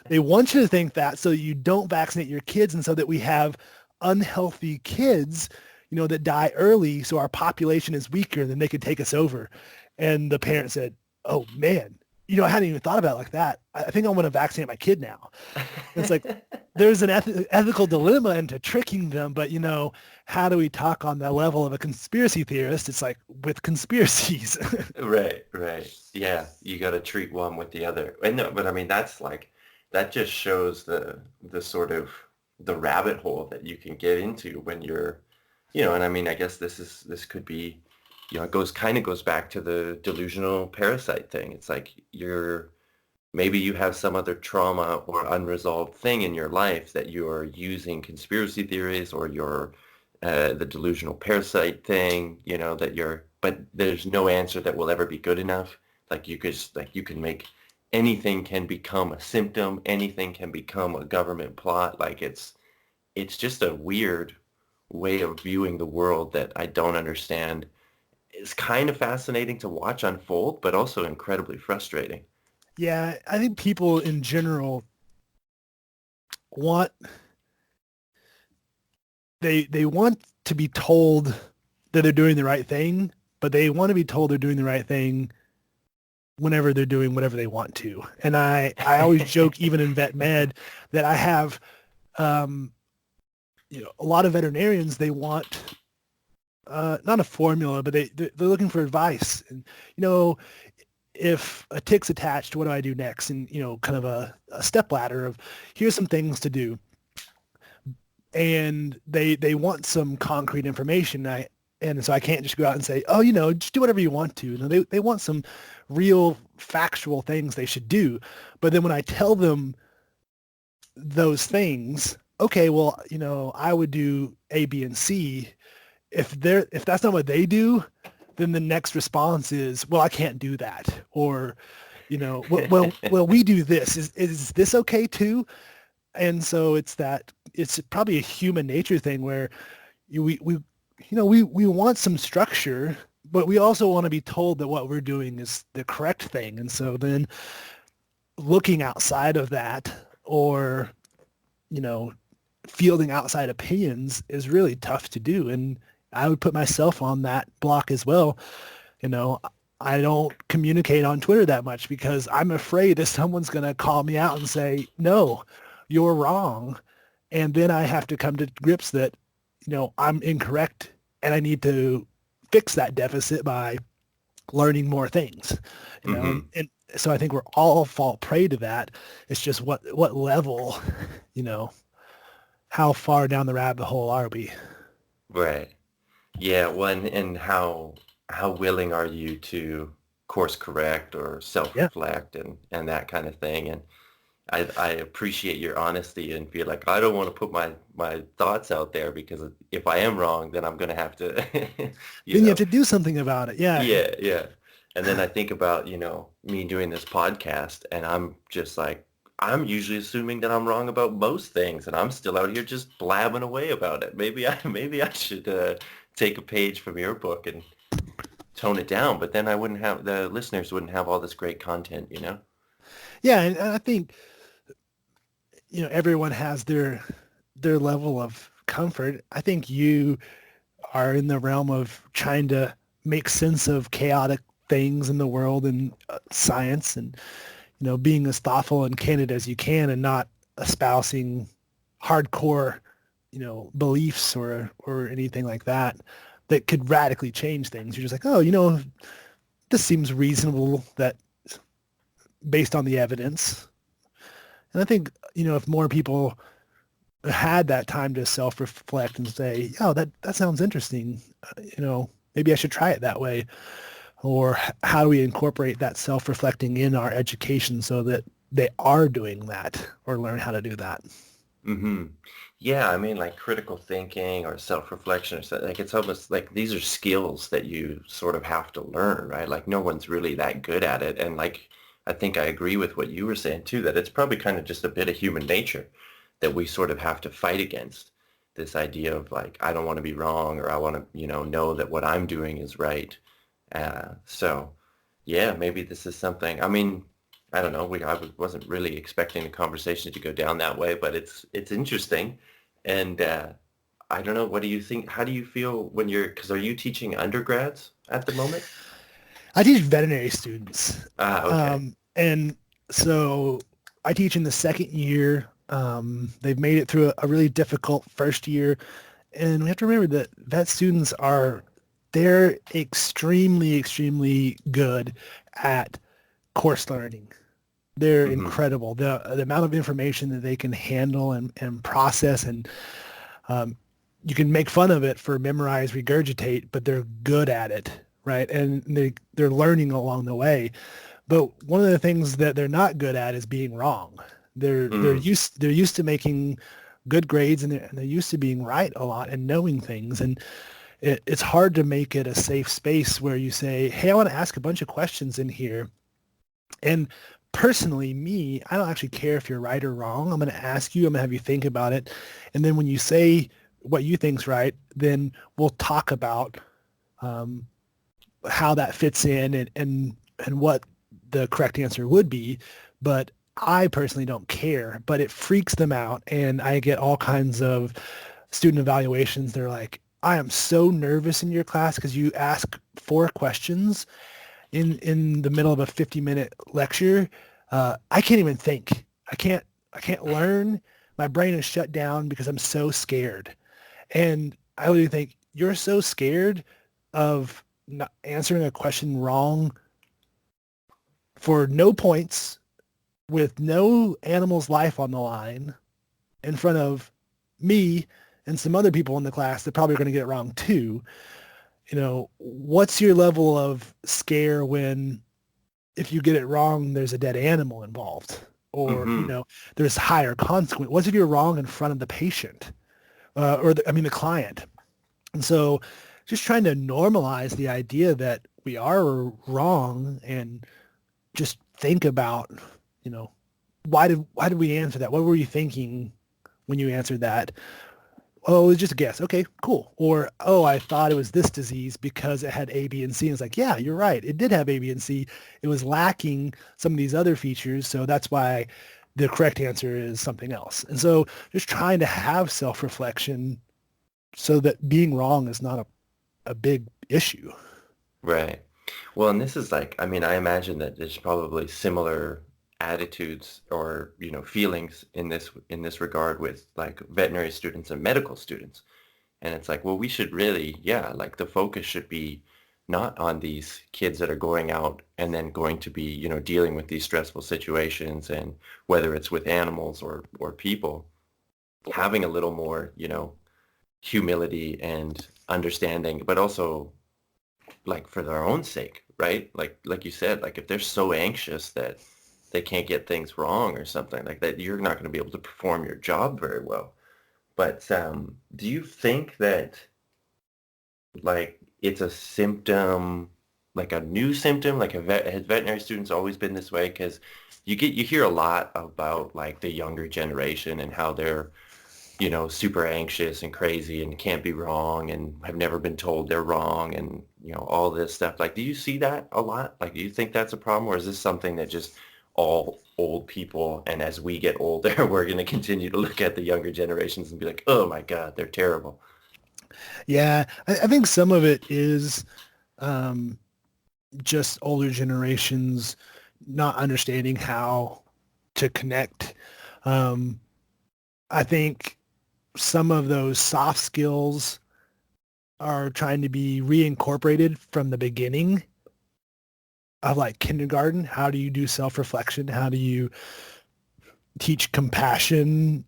want you to think that so you don't vaccinate your kids and so that we have unhealthy kids, that die early so our population is weaker and then they could take us over." And the parent said, "Oh man, I hadn't even thought about it like that. I think I want to vaccinate my kid now." It's like there's an ethical dilemma into tricking them, but how do we talk on the level of a conspiracy theorist? It's like with conspiracies.
Right, right. Yeah, you got to treat one with the other. And no, but I mean that just shows the sort of the rabbit hole that you can get into when you're, and I mean I guess this could be, it goes back to the delusional parasite thing. It's like maybe you have some other trauma or unresolved thing in your life that you're using conspiracy theories or the delusional parasite thing, but there's no answer that will ever be good enough. You can make anything can become a symptom, anything can become a government plot. Like it's just a weird way of viewing the world that I don't understand. It's kind of fascinating to watch unfold, but also incredibly frustrating.
Yeah, I think people in general want they want to be told that they're doing the right thing, but they want to be told they're doing the right thing whenever they're doing whatever they want to. And I always joke, even in vet med, that I have um, a lot of veterinarians, they want not a formula, but they're looking for advice. And if a tick's attached, what do I do next? And kind of a step ladder of here's some things to do. And they want some concrete information. And so I can't just go out and say, "Oh, just do whatever you want to." They want some real factual things they should do. But then when I tell them those things, okay, well, I would do A, B, and C. If that's not what they do, then the next response is, "Well, I can't do that," or, "Well, we do this. Is this okay too?" And so it's probably a human nature thing where we we want some structure, but we also want to be told that what we're doing is the correct thing. And so then looking outside of that, or you know, fielding outside opinions is really tough to do. And I would put myself on that block as well. You know, I don't communicate on Twitter that much because I'm afraid that someone's going to call me out and say, no, you're wrong. And then I have to come to grips that, I'm incorrect and I need to fix that deficit by learning more things,
Mm-hmm.
and so I think we're all fall prey to that. It's just what level, you know, how far down the rabbit hole are we?
Right. Yeah, well, and how willing are you to course correct or
Yeah.
self-reflect and that kind of thing? And I appreciate your honesty and feel like I don't want to put my thoughts out there because if I am wrong, then I'm gonna have to, you
Then you have
know,
to do something about it. Yeah.
yeah, yeah. And then I think about, me doing this podcast and I'm just like, I'm usually assuming that I'm wrong about most things and I'm still out here just blabbing away about it. Maybe I should take a page from your book and tone it down, but then I wouldn't have the listeners wouldn't have all this great content, you know?
Yeah, and I think, everyone has their level of comfort. I think you are in the realm of trying to make sense of chaotic things in the world and science, and being as thoughtful and candid as you can, and not espousing hardcore, beliefs or anything like that that could radically change things. You're just like, oh, this seems reasonable, that based on the evidence. And I think, if more people had that time to self-reflect and say, oh, that sounds interesting, maybe I should try it that way. Or how do we incorporate that self-reflecting in our education so that they are doing that or learn how to do that?
Hmm. Yeah, I mean, like critical thinking or self-reflection or something, like it's almost like these are skills that you sort of have to learn, right? Like no one's really that good at it. And like, I think I agree with what you were saying too, that it's probably kind of just a bit of human nature that we sort of have to fight against this idea of like, I don't want to be wrong or I want to, know that what I'm doing is right. So yeah, maybe this is something, I mean, I don't know. Wasn't really expecting the conversation to go down that way, but it's interesting. And I don't know. What do you think? How do you feel when because are you teaching undergrads at the moment?
I teach veterinary students.
Ah, okay.
And so I teach in the second year. They've made it through a really difficult first year. And we have to remember that vet students they're extremely, extremely good at course learning. They're
Mm-hmm.
incredible. The amount of information that they can handle and process, and um, you can make fun of it for memorize, regurgitate, but they're good at it, right? And they're learning along the way. But one of the things that they're not good at is being wrong.
Mm.
They're used to making good grades, and they're used to being right a lot and knowing things. And it's hard to make it a safe space where you say, hey, I want to ask a bunch of questions in here. And personally, me, I don't actually care if you're right or wrong. I'm going to ask you, I'm going to have you think about it. And then when you say what you think's right, then we'll talk about um, how that fits in, and what the correct answer would be. But I personally don't care, but it freaks them out. And I get all kinds of student evaluations. They're like, I am so nervous in your class because you ask 4 questions in the middle of a 50-minute lecture. I can't even think. I can't learn. My brain is shut down because I'm so scared. And I really think you're so scared of not answering a question wrong for no points, with no animal's life on the line, in front of me and some other people in the class that probably are going to get it wrong too. What's your level of scare when, if you get it wrong, there's a dead animal involved, or,
Mm-hmm.
there's higher consequence? What's if you're wrong in front of the patient, the client? And so just trying to normalize the idea that we are wrong, and just think about, you know, why did we answer that? What were you thinking when you answered that? Oh, it was just a guess. Okay, cool. Or, oh, I thought it was this disease because it had A, B, and C. And it's like, yeah, you're right. It did have A, B, and C. It was lacking some of these other features. So that's why the correct answer is something else. And so just trying to have self-reflection so that being wrong is not a big issue.
Right. Well, and this is like, I mean, I imagine that there's probably similar attitudes or, feelings in this regard with like veterinary students and medical students. And it's like, well, we should really, yeah, like the focus should be not on these kids that are going out and then going to be, dealing with these stressful situations, and whether it's with animals or people, having a little more, humility and understanding, but also like for their own sake, right? Like you said, like if they're so anxious that they can't get things wrong or something like that, you're not going to be able to perform your job very well. But do you think that like it's a symptom, like a new symptom, like has veterinary students always been this way? Because you hear a lot about like the younger generation and how they're super anxious and crazy and can't be wrong and have never been told they're wrong and, all this stuff. Like, do you see that a lot? Like, do you think that's a problem, or is this something that just all old people, and as we get older, we're going to continue to look at the younger generations and be like, oh my God, they're terrible.
Yeah, I think some of it is um, just older generations not understanding how to connect. Um, I think some of those soft skills are trying to be reincorporated from the beginning of like kindergarten. How do you do self-reflection? How do you teach compassion,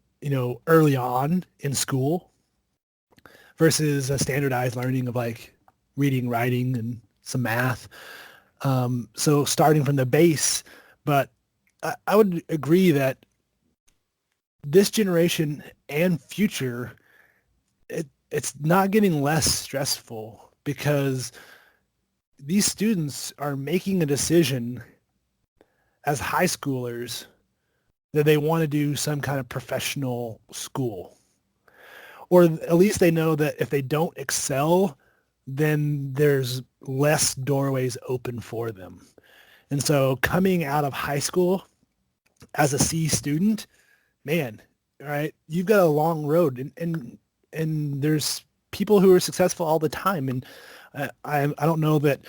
early on in school versus a standardized learning of like reading, writing, and some math. So starting from the base, but I would agree that this generation and future, it's not getting less stressful because these students are making a decision as high schoolers that they want to do some kind of professional school. Or at least they know that if they don't excel, then there's less doorways open for them. And so coming out of high school as a C student, man, all right, you've got a long road, and there's people who are successful all the time. And I don't know that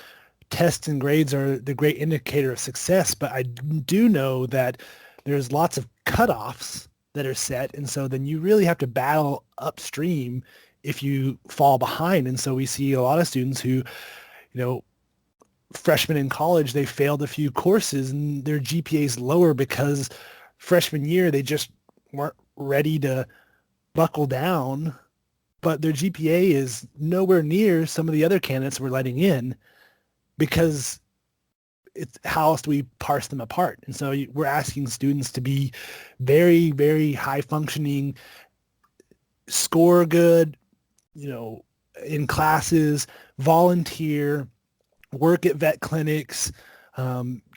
tests and grades are the great indicator of success, but I do know that there's lots of cutoffs that are set. And so then you really have to battle upstream if you fall behind. And so we see a lot of students who, freshmen in college, they failed a few courses and their GPA is lower because freshman year they just weren't ready to buckle down, but their GPA is nowhere near some of the other candidates we're letting in because it's how else do we parse them apart? And so we're asking students to be very, very high functioning, score good, in classes, volunteer, work at vet clinics,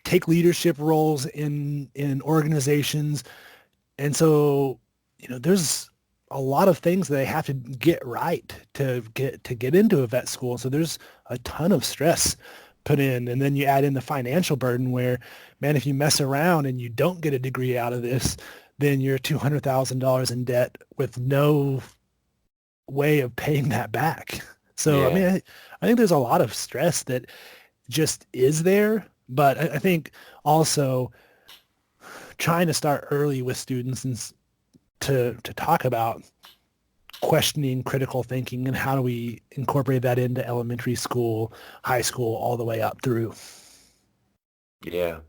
take leadership roles in organizations. And so, there's a lot of things that they have to get right to get into a vet school. So there's a ton of stress put in. And then you add in the financial burden where, man, if you mess around and you don't get a degree out of this, then you're $200,000 in debt with no way of paying that back. So, I mean,
Yeah.
I think there's a lot of stress that just is there. But I think also trying to start early with students and to talk about questioning critical thinking and how do we incorporate that into elementary school, high school, all the way up through.
Yeah.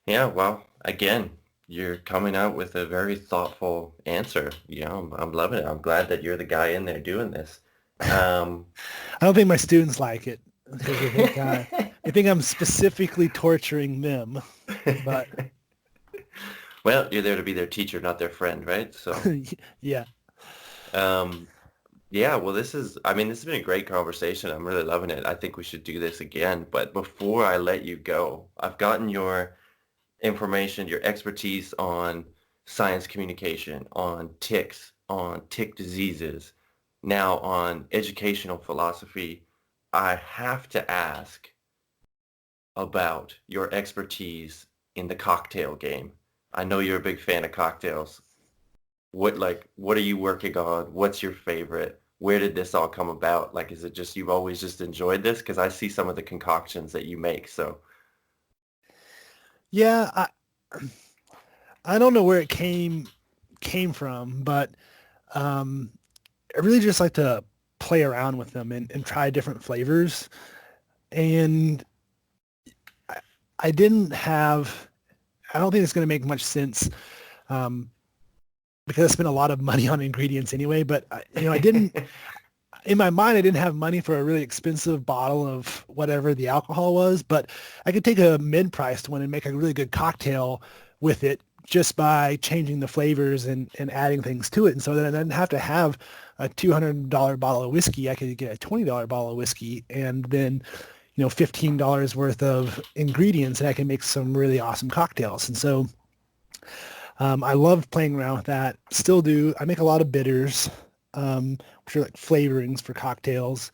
Yeah. Well, again, you're coming out with a very thoughtful answer. I'm loving it. I'm glad that you're the guy in there doing this. Um,
I don't think my students like it because they think I'm specifically torturing them. But
well, you're there to be their teacher, not their friend, right? So,
yeah,
um, yeah, well, this has been a great conversation. I'm really loving it. I think we should do this again. But before I let you go, I've gotten your information, your expertise on science communication, on ticks, on tick diseases, now on educational philosophy, I have to ask about your expertise in the cocktail game. I know you're a big fan of cocktails. What are you working on? What's your favorite? Where did this all come about? Like, is it just you've always just enjoyed this? Because I see some of the concoctions that you make. So,
Yeah, I don't know where it came from, but um, I really just like to play around with them and try different flavors. And I, I didn't have, I don't think it's going to make much sense um, because I spent a lot of money on ingredients anyway. But I didn't, in my mind, I didn't have money for a really expensive bottle of whatever the alcohol was, but I could take a mid-priced one and make a really good cocktail with it just by changing the flavors and adding things to it. And so then I didn't have to have a $200 bottle of whiskey. I could get a $20 bottle of whiskey and then, $15 worth of ingredients, and I can make some really awesome cocktails. And so I loved playing around with that. Still do. I make a lot of bitters, which are like flavorings for cocktails.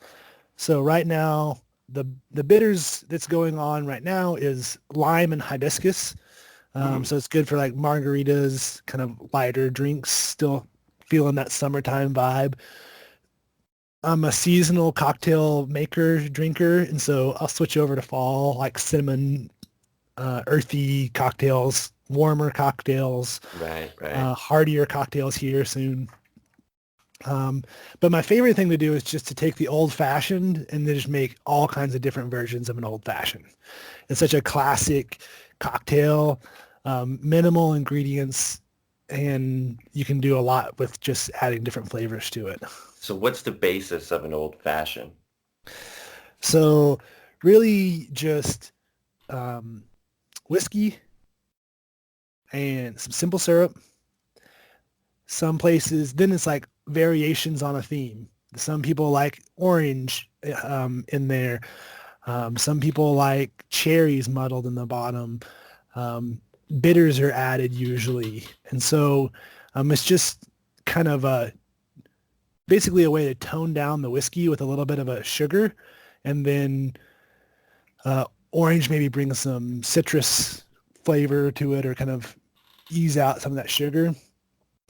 So right now, the bitters that's going on right now is lime and hibiscus.
mm,
So it's good for like margaritas, kind of lighter drinks, still feeling that summertime vibe. I'm a seasonal cocktail maker, drinker, and so I'll switch over to fall, like cinnamon, earthy cocktails, warmer cocktails,
right, right.
heartier cocktails here soon. Um, but my favorite thing to do is just to take the old fashioned and then just make all kinds of different versions of an old fashioned. It's such a classic cocktail, minimal ingredients, and you can do a lot with just adding different flavors to it.
So what's the basis of an old fashioned?
So really just um, whiskey and some simple syrup. Some places, then it's like variations on a theme. Some people like orange in there. Some people like cherries muddled in the bottom. Bitters are added usually. And so it's just kind of basically a way to tone down the whiskey with a little bit of a sugar. And then orange maybe brings some citrus flavor to it or kind of ease out some of that sugar.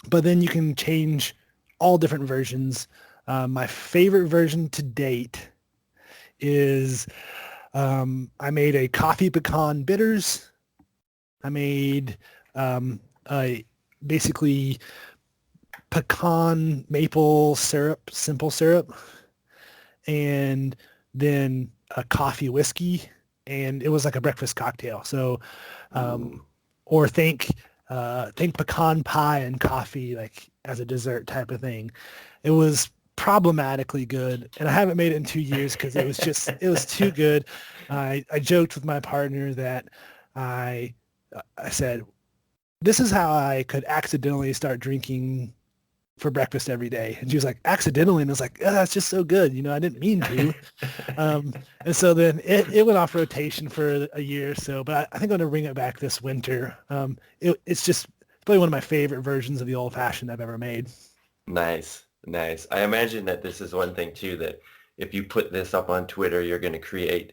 But then you can change all different versions. My favorite version to date is I made a coffee pecan bitters. I made a basically pecan maple syrup, simple syrup, and then a coffee whiskey, and it was like a breakfast cocktail. So,
Ooh,
or think pecan pie and coffee like as a dessert type of thing. It was problematically good, and I haven't made it in 2 years because it was too good. I joked with my partner that I I said this is how I could accidentally start drinking for breakfast every day, and she was like accidentally, and I was like oh, that's just so good, I didn't mean to. And so then it went off rotation for a year or so, but I think I'm going to bring it back this winter. It's just probably one of my favorite versions of the old fashioned I've ever made.
nice, nice. I imagine that this is one thing too, that if you put this up on Twitter, you're going to create,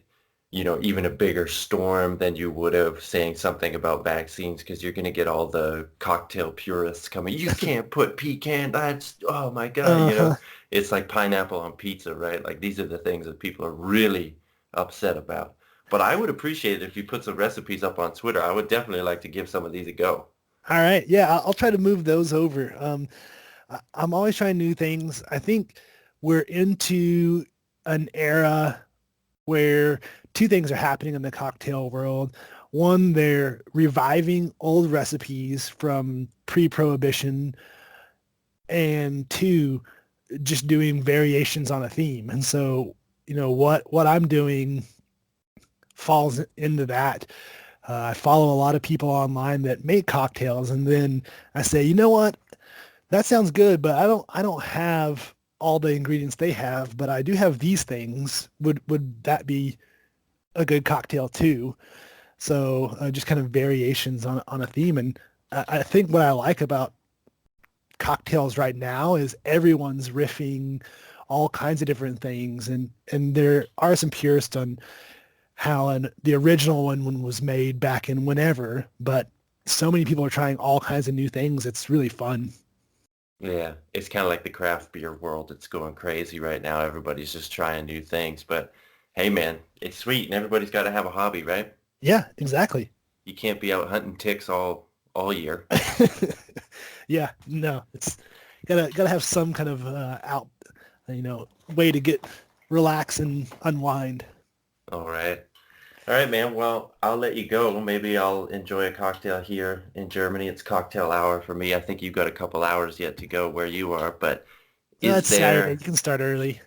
even a bigger storm than you would have saying something about vaccines because you're going to get all the cocktail purists coming. You can't put pecan. That's, oh my God.
Uh-huh.
It's like pineapple on pizza, right? Like these are the things that people are really upset about. But I would appreciate it if you put some recipes up on Twitter. I would definitely like to give some of these a go.
All right. Yeah, I'll try to move those over. I'm always trying new things. I think we're into an era where two things are happening in the cocktail world. One, they're reviving old recipes from pre-prohibition, and two, just doing variations on a theme. And so, what I'm doing falls into that. I follow a lot of people online that make cocktails, and then I say, you know what, that sounds good, but I don't have all the ingredients they have, but I do have these things. Would that be a good cocktail too? So just kind of variations on a theme. And I think what I like about cocktails right now is everyone's riffing all kinds of different things. And there are some purists on how the original one was made back in whenever, but so many people are trying all kinds of new things. It's really fun.
Yeah, it's kind of like the craft beer world. It's going crazy right now. Everybody's just trying new things. But hey, man, it's sweet, and everybody's got to have a hobby, right?
Yeah, exactly.
You can't be out hunting ticks all year.
Yeah, no, it's gotta have some kind of way to get relax and unwind.
All right. All right, man. Well, I'll let you go. Maybe I'll enjoy a cocktail here in Germany. It's cocktail hour for me. I think you've got a couple hours yet to go where you are, but
Yeah,
is
it's Saturday. You
there
can start early.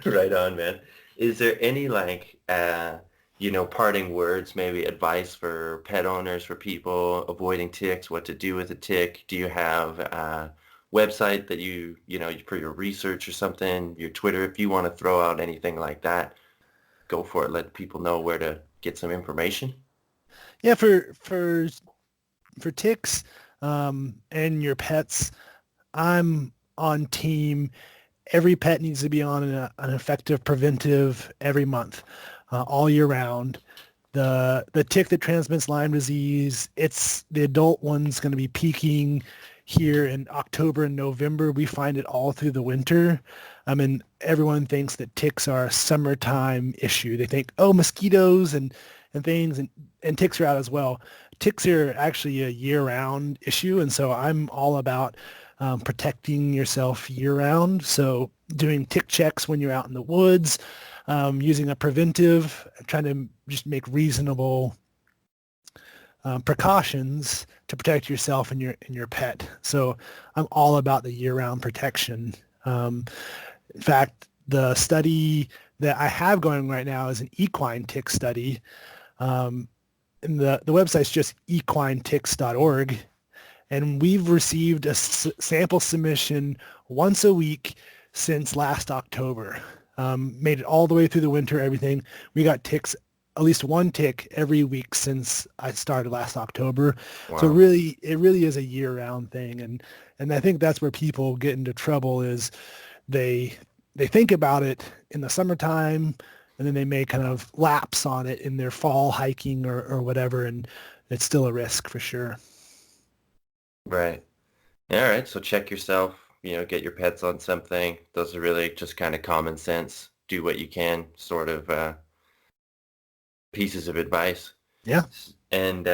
right on, man. Is there any parting words, maybe advice for pet owners, for people avoiding ticks, what to do with a tick? Do you have a website that for your research or something, your Twitter, if you want to throw out anything like that, go for it. Let people know where to get some information.
Yeah, for ticks and your pets, I'm on team. Every pet needs to be on an effective preventive every month, all year round. The tick that transmits Lyme disease, it's the adult one's going to be peaking here in October and November. We find it all through the winter. I mean, everyone thinks that ticks are a summertime issue. They think, oh, mosquitoes and things, and ticks are out as well. Ticks are actually a year-round issue, and so I'm all about protecting yourself year-round. So doing tick checks when you're out in the woods, using a preventive, trying to just make reasonable precautions to protect yourself and your pet. So I'm all about the year-round protection. In fact, the study that I have going right now is an equine tick study. And the website's just equineticks.org. And we've received a sample submission once a week since last October. Made it all the way through the winter, everything. We got ticks, at least one tick every week since I started last October.
Wow.
So it really is a year-round thing. And I think that's where people get into trouble is they think about it in the summertime, and then they may kind of lapse on it in their fall hiking or whatever, and it's still a risk for sure.
Right. All right. So check yourself, get your pets on something. Those are really just kind of common sense. Do what you can sort of pieces of advice.
Yeah.
And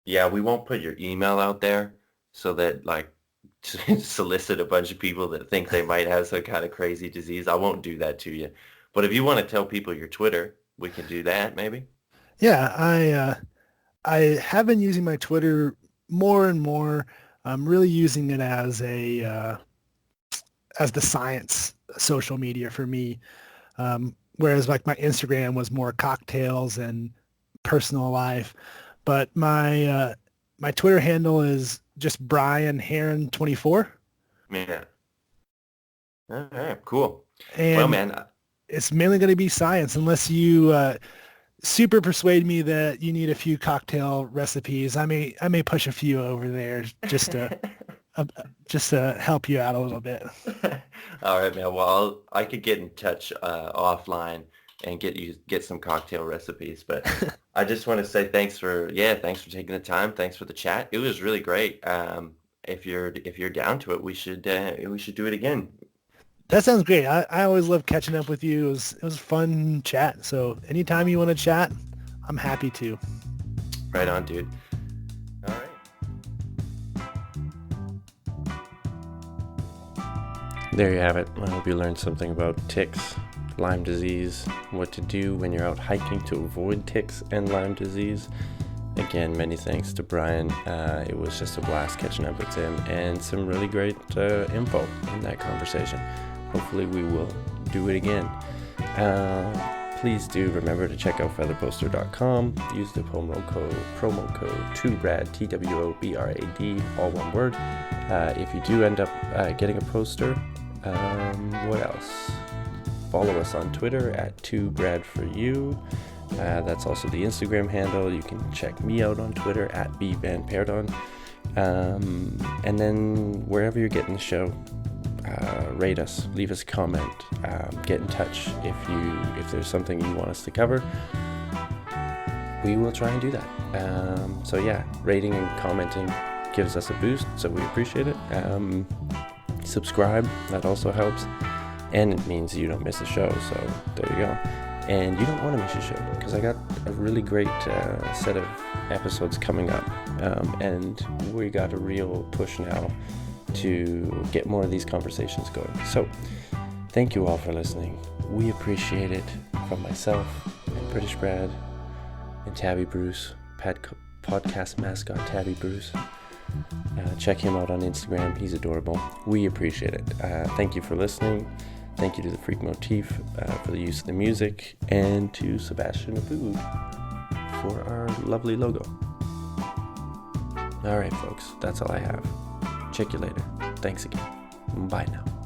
yeah, we won't put your email out there so that solicit a bunch of people that think they might have some kind of crazy disease. I won't do that to you. But if you want to tell people your Twitter, we can do that maybe.
Yeah, I have been using my Twitter more and more. I'm really using it as as the science social media for me. Whereas like my Instagram was more cocktails and personal life. But my Twitter handle is just Brian Herrin 24.
Yeah. All right, cool.
And
well, man,
it's mainly going to be science unless you super persuade me that you need a few cocktail recipes. I may push a few over there just to help you out a little bit.
All right, man. Well, I could get in touch offline and get some cocktail recipes, but I just want to say thanks for taking the time. Thanks for the chat. It was really great. If you're down to it, we should do it again.
That sounds great. I always love catching up with you. It was fun chat. So anytime you want to chat, I'm happy to.
Right on, dude. All right. There you have it. I hope you learned something about ticks, Lyme disease, what to do when you're out hiking to avoid ticks and Lyme disease. Again, many thanks to Brian. It was just a blast catching up with him and some really great info in that conversation. Hopefully we will do it again. Please do remember to check out featherposter.com. Use the promo code TWOBRAD, TWOBRAD, all one word. If you do end up getting a poster, what else? follow us on Twitter at 2BradForYou. That's also the Instagram handle. You can check me out on Twitter at bvanperdon. And then wherever you're getting the show, rate us, leave us a comment, get in touch if there's something you want us to cover. We will try and do that. So yeah, rating and commenting gives us a boost, so we appreciate it. Subscribe, that also helps, and it means you don't miss a show, so there you go. And you don't want to miss a show, because I got a really great set of episodes coming up, and we got a real push now to get more of these conversations going. So thank you all for listening. We appreciate it. From myself and British Brad and Tabby Bruce, podcast mascot Tabby Bruce. Check him out on Instagram. He's adorable. We appreciate it. Thank you for listening. Thank you to the Freak Motif for the use of the music, and to Sebastian Aboud for our lovely logo. All right, folks, that's all I have. Check you later. Thanks again. Bye now.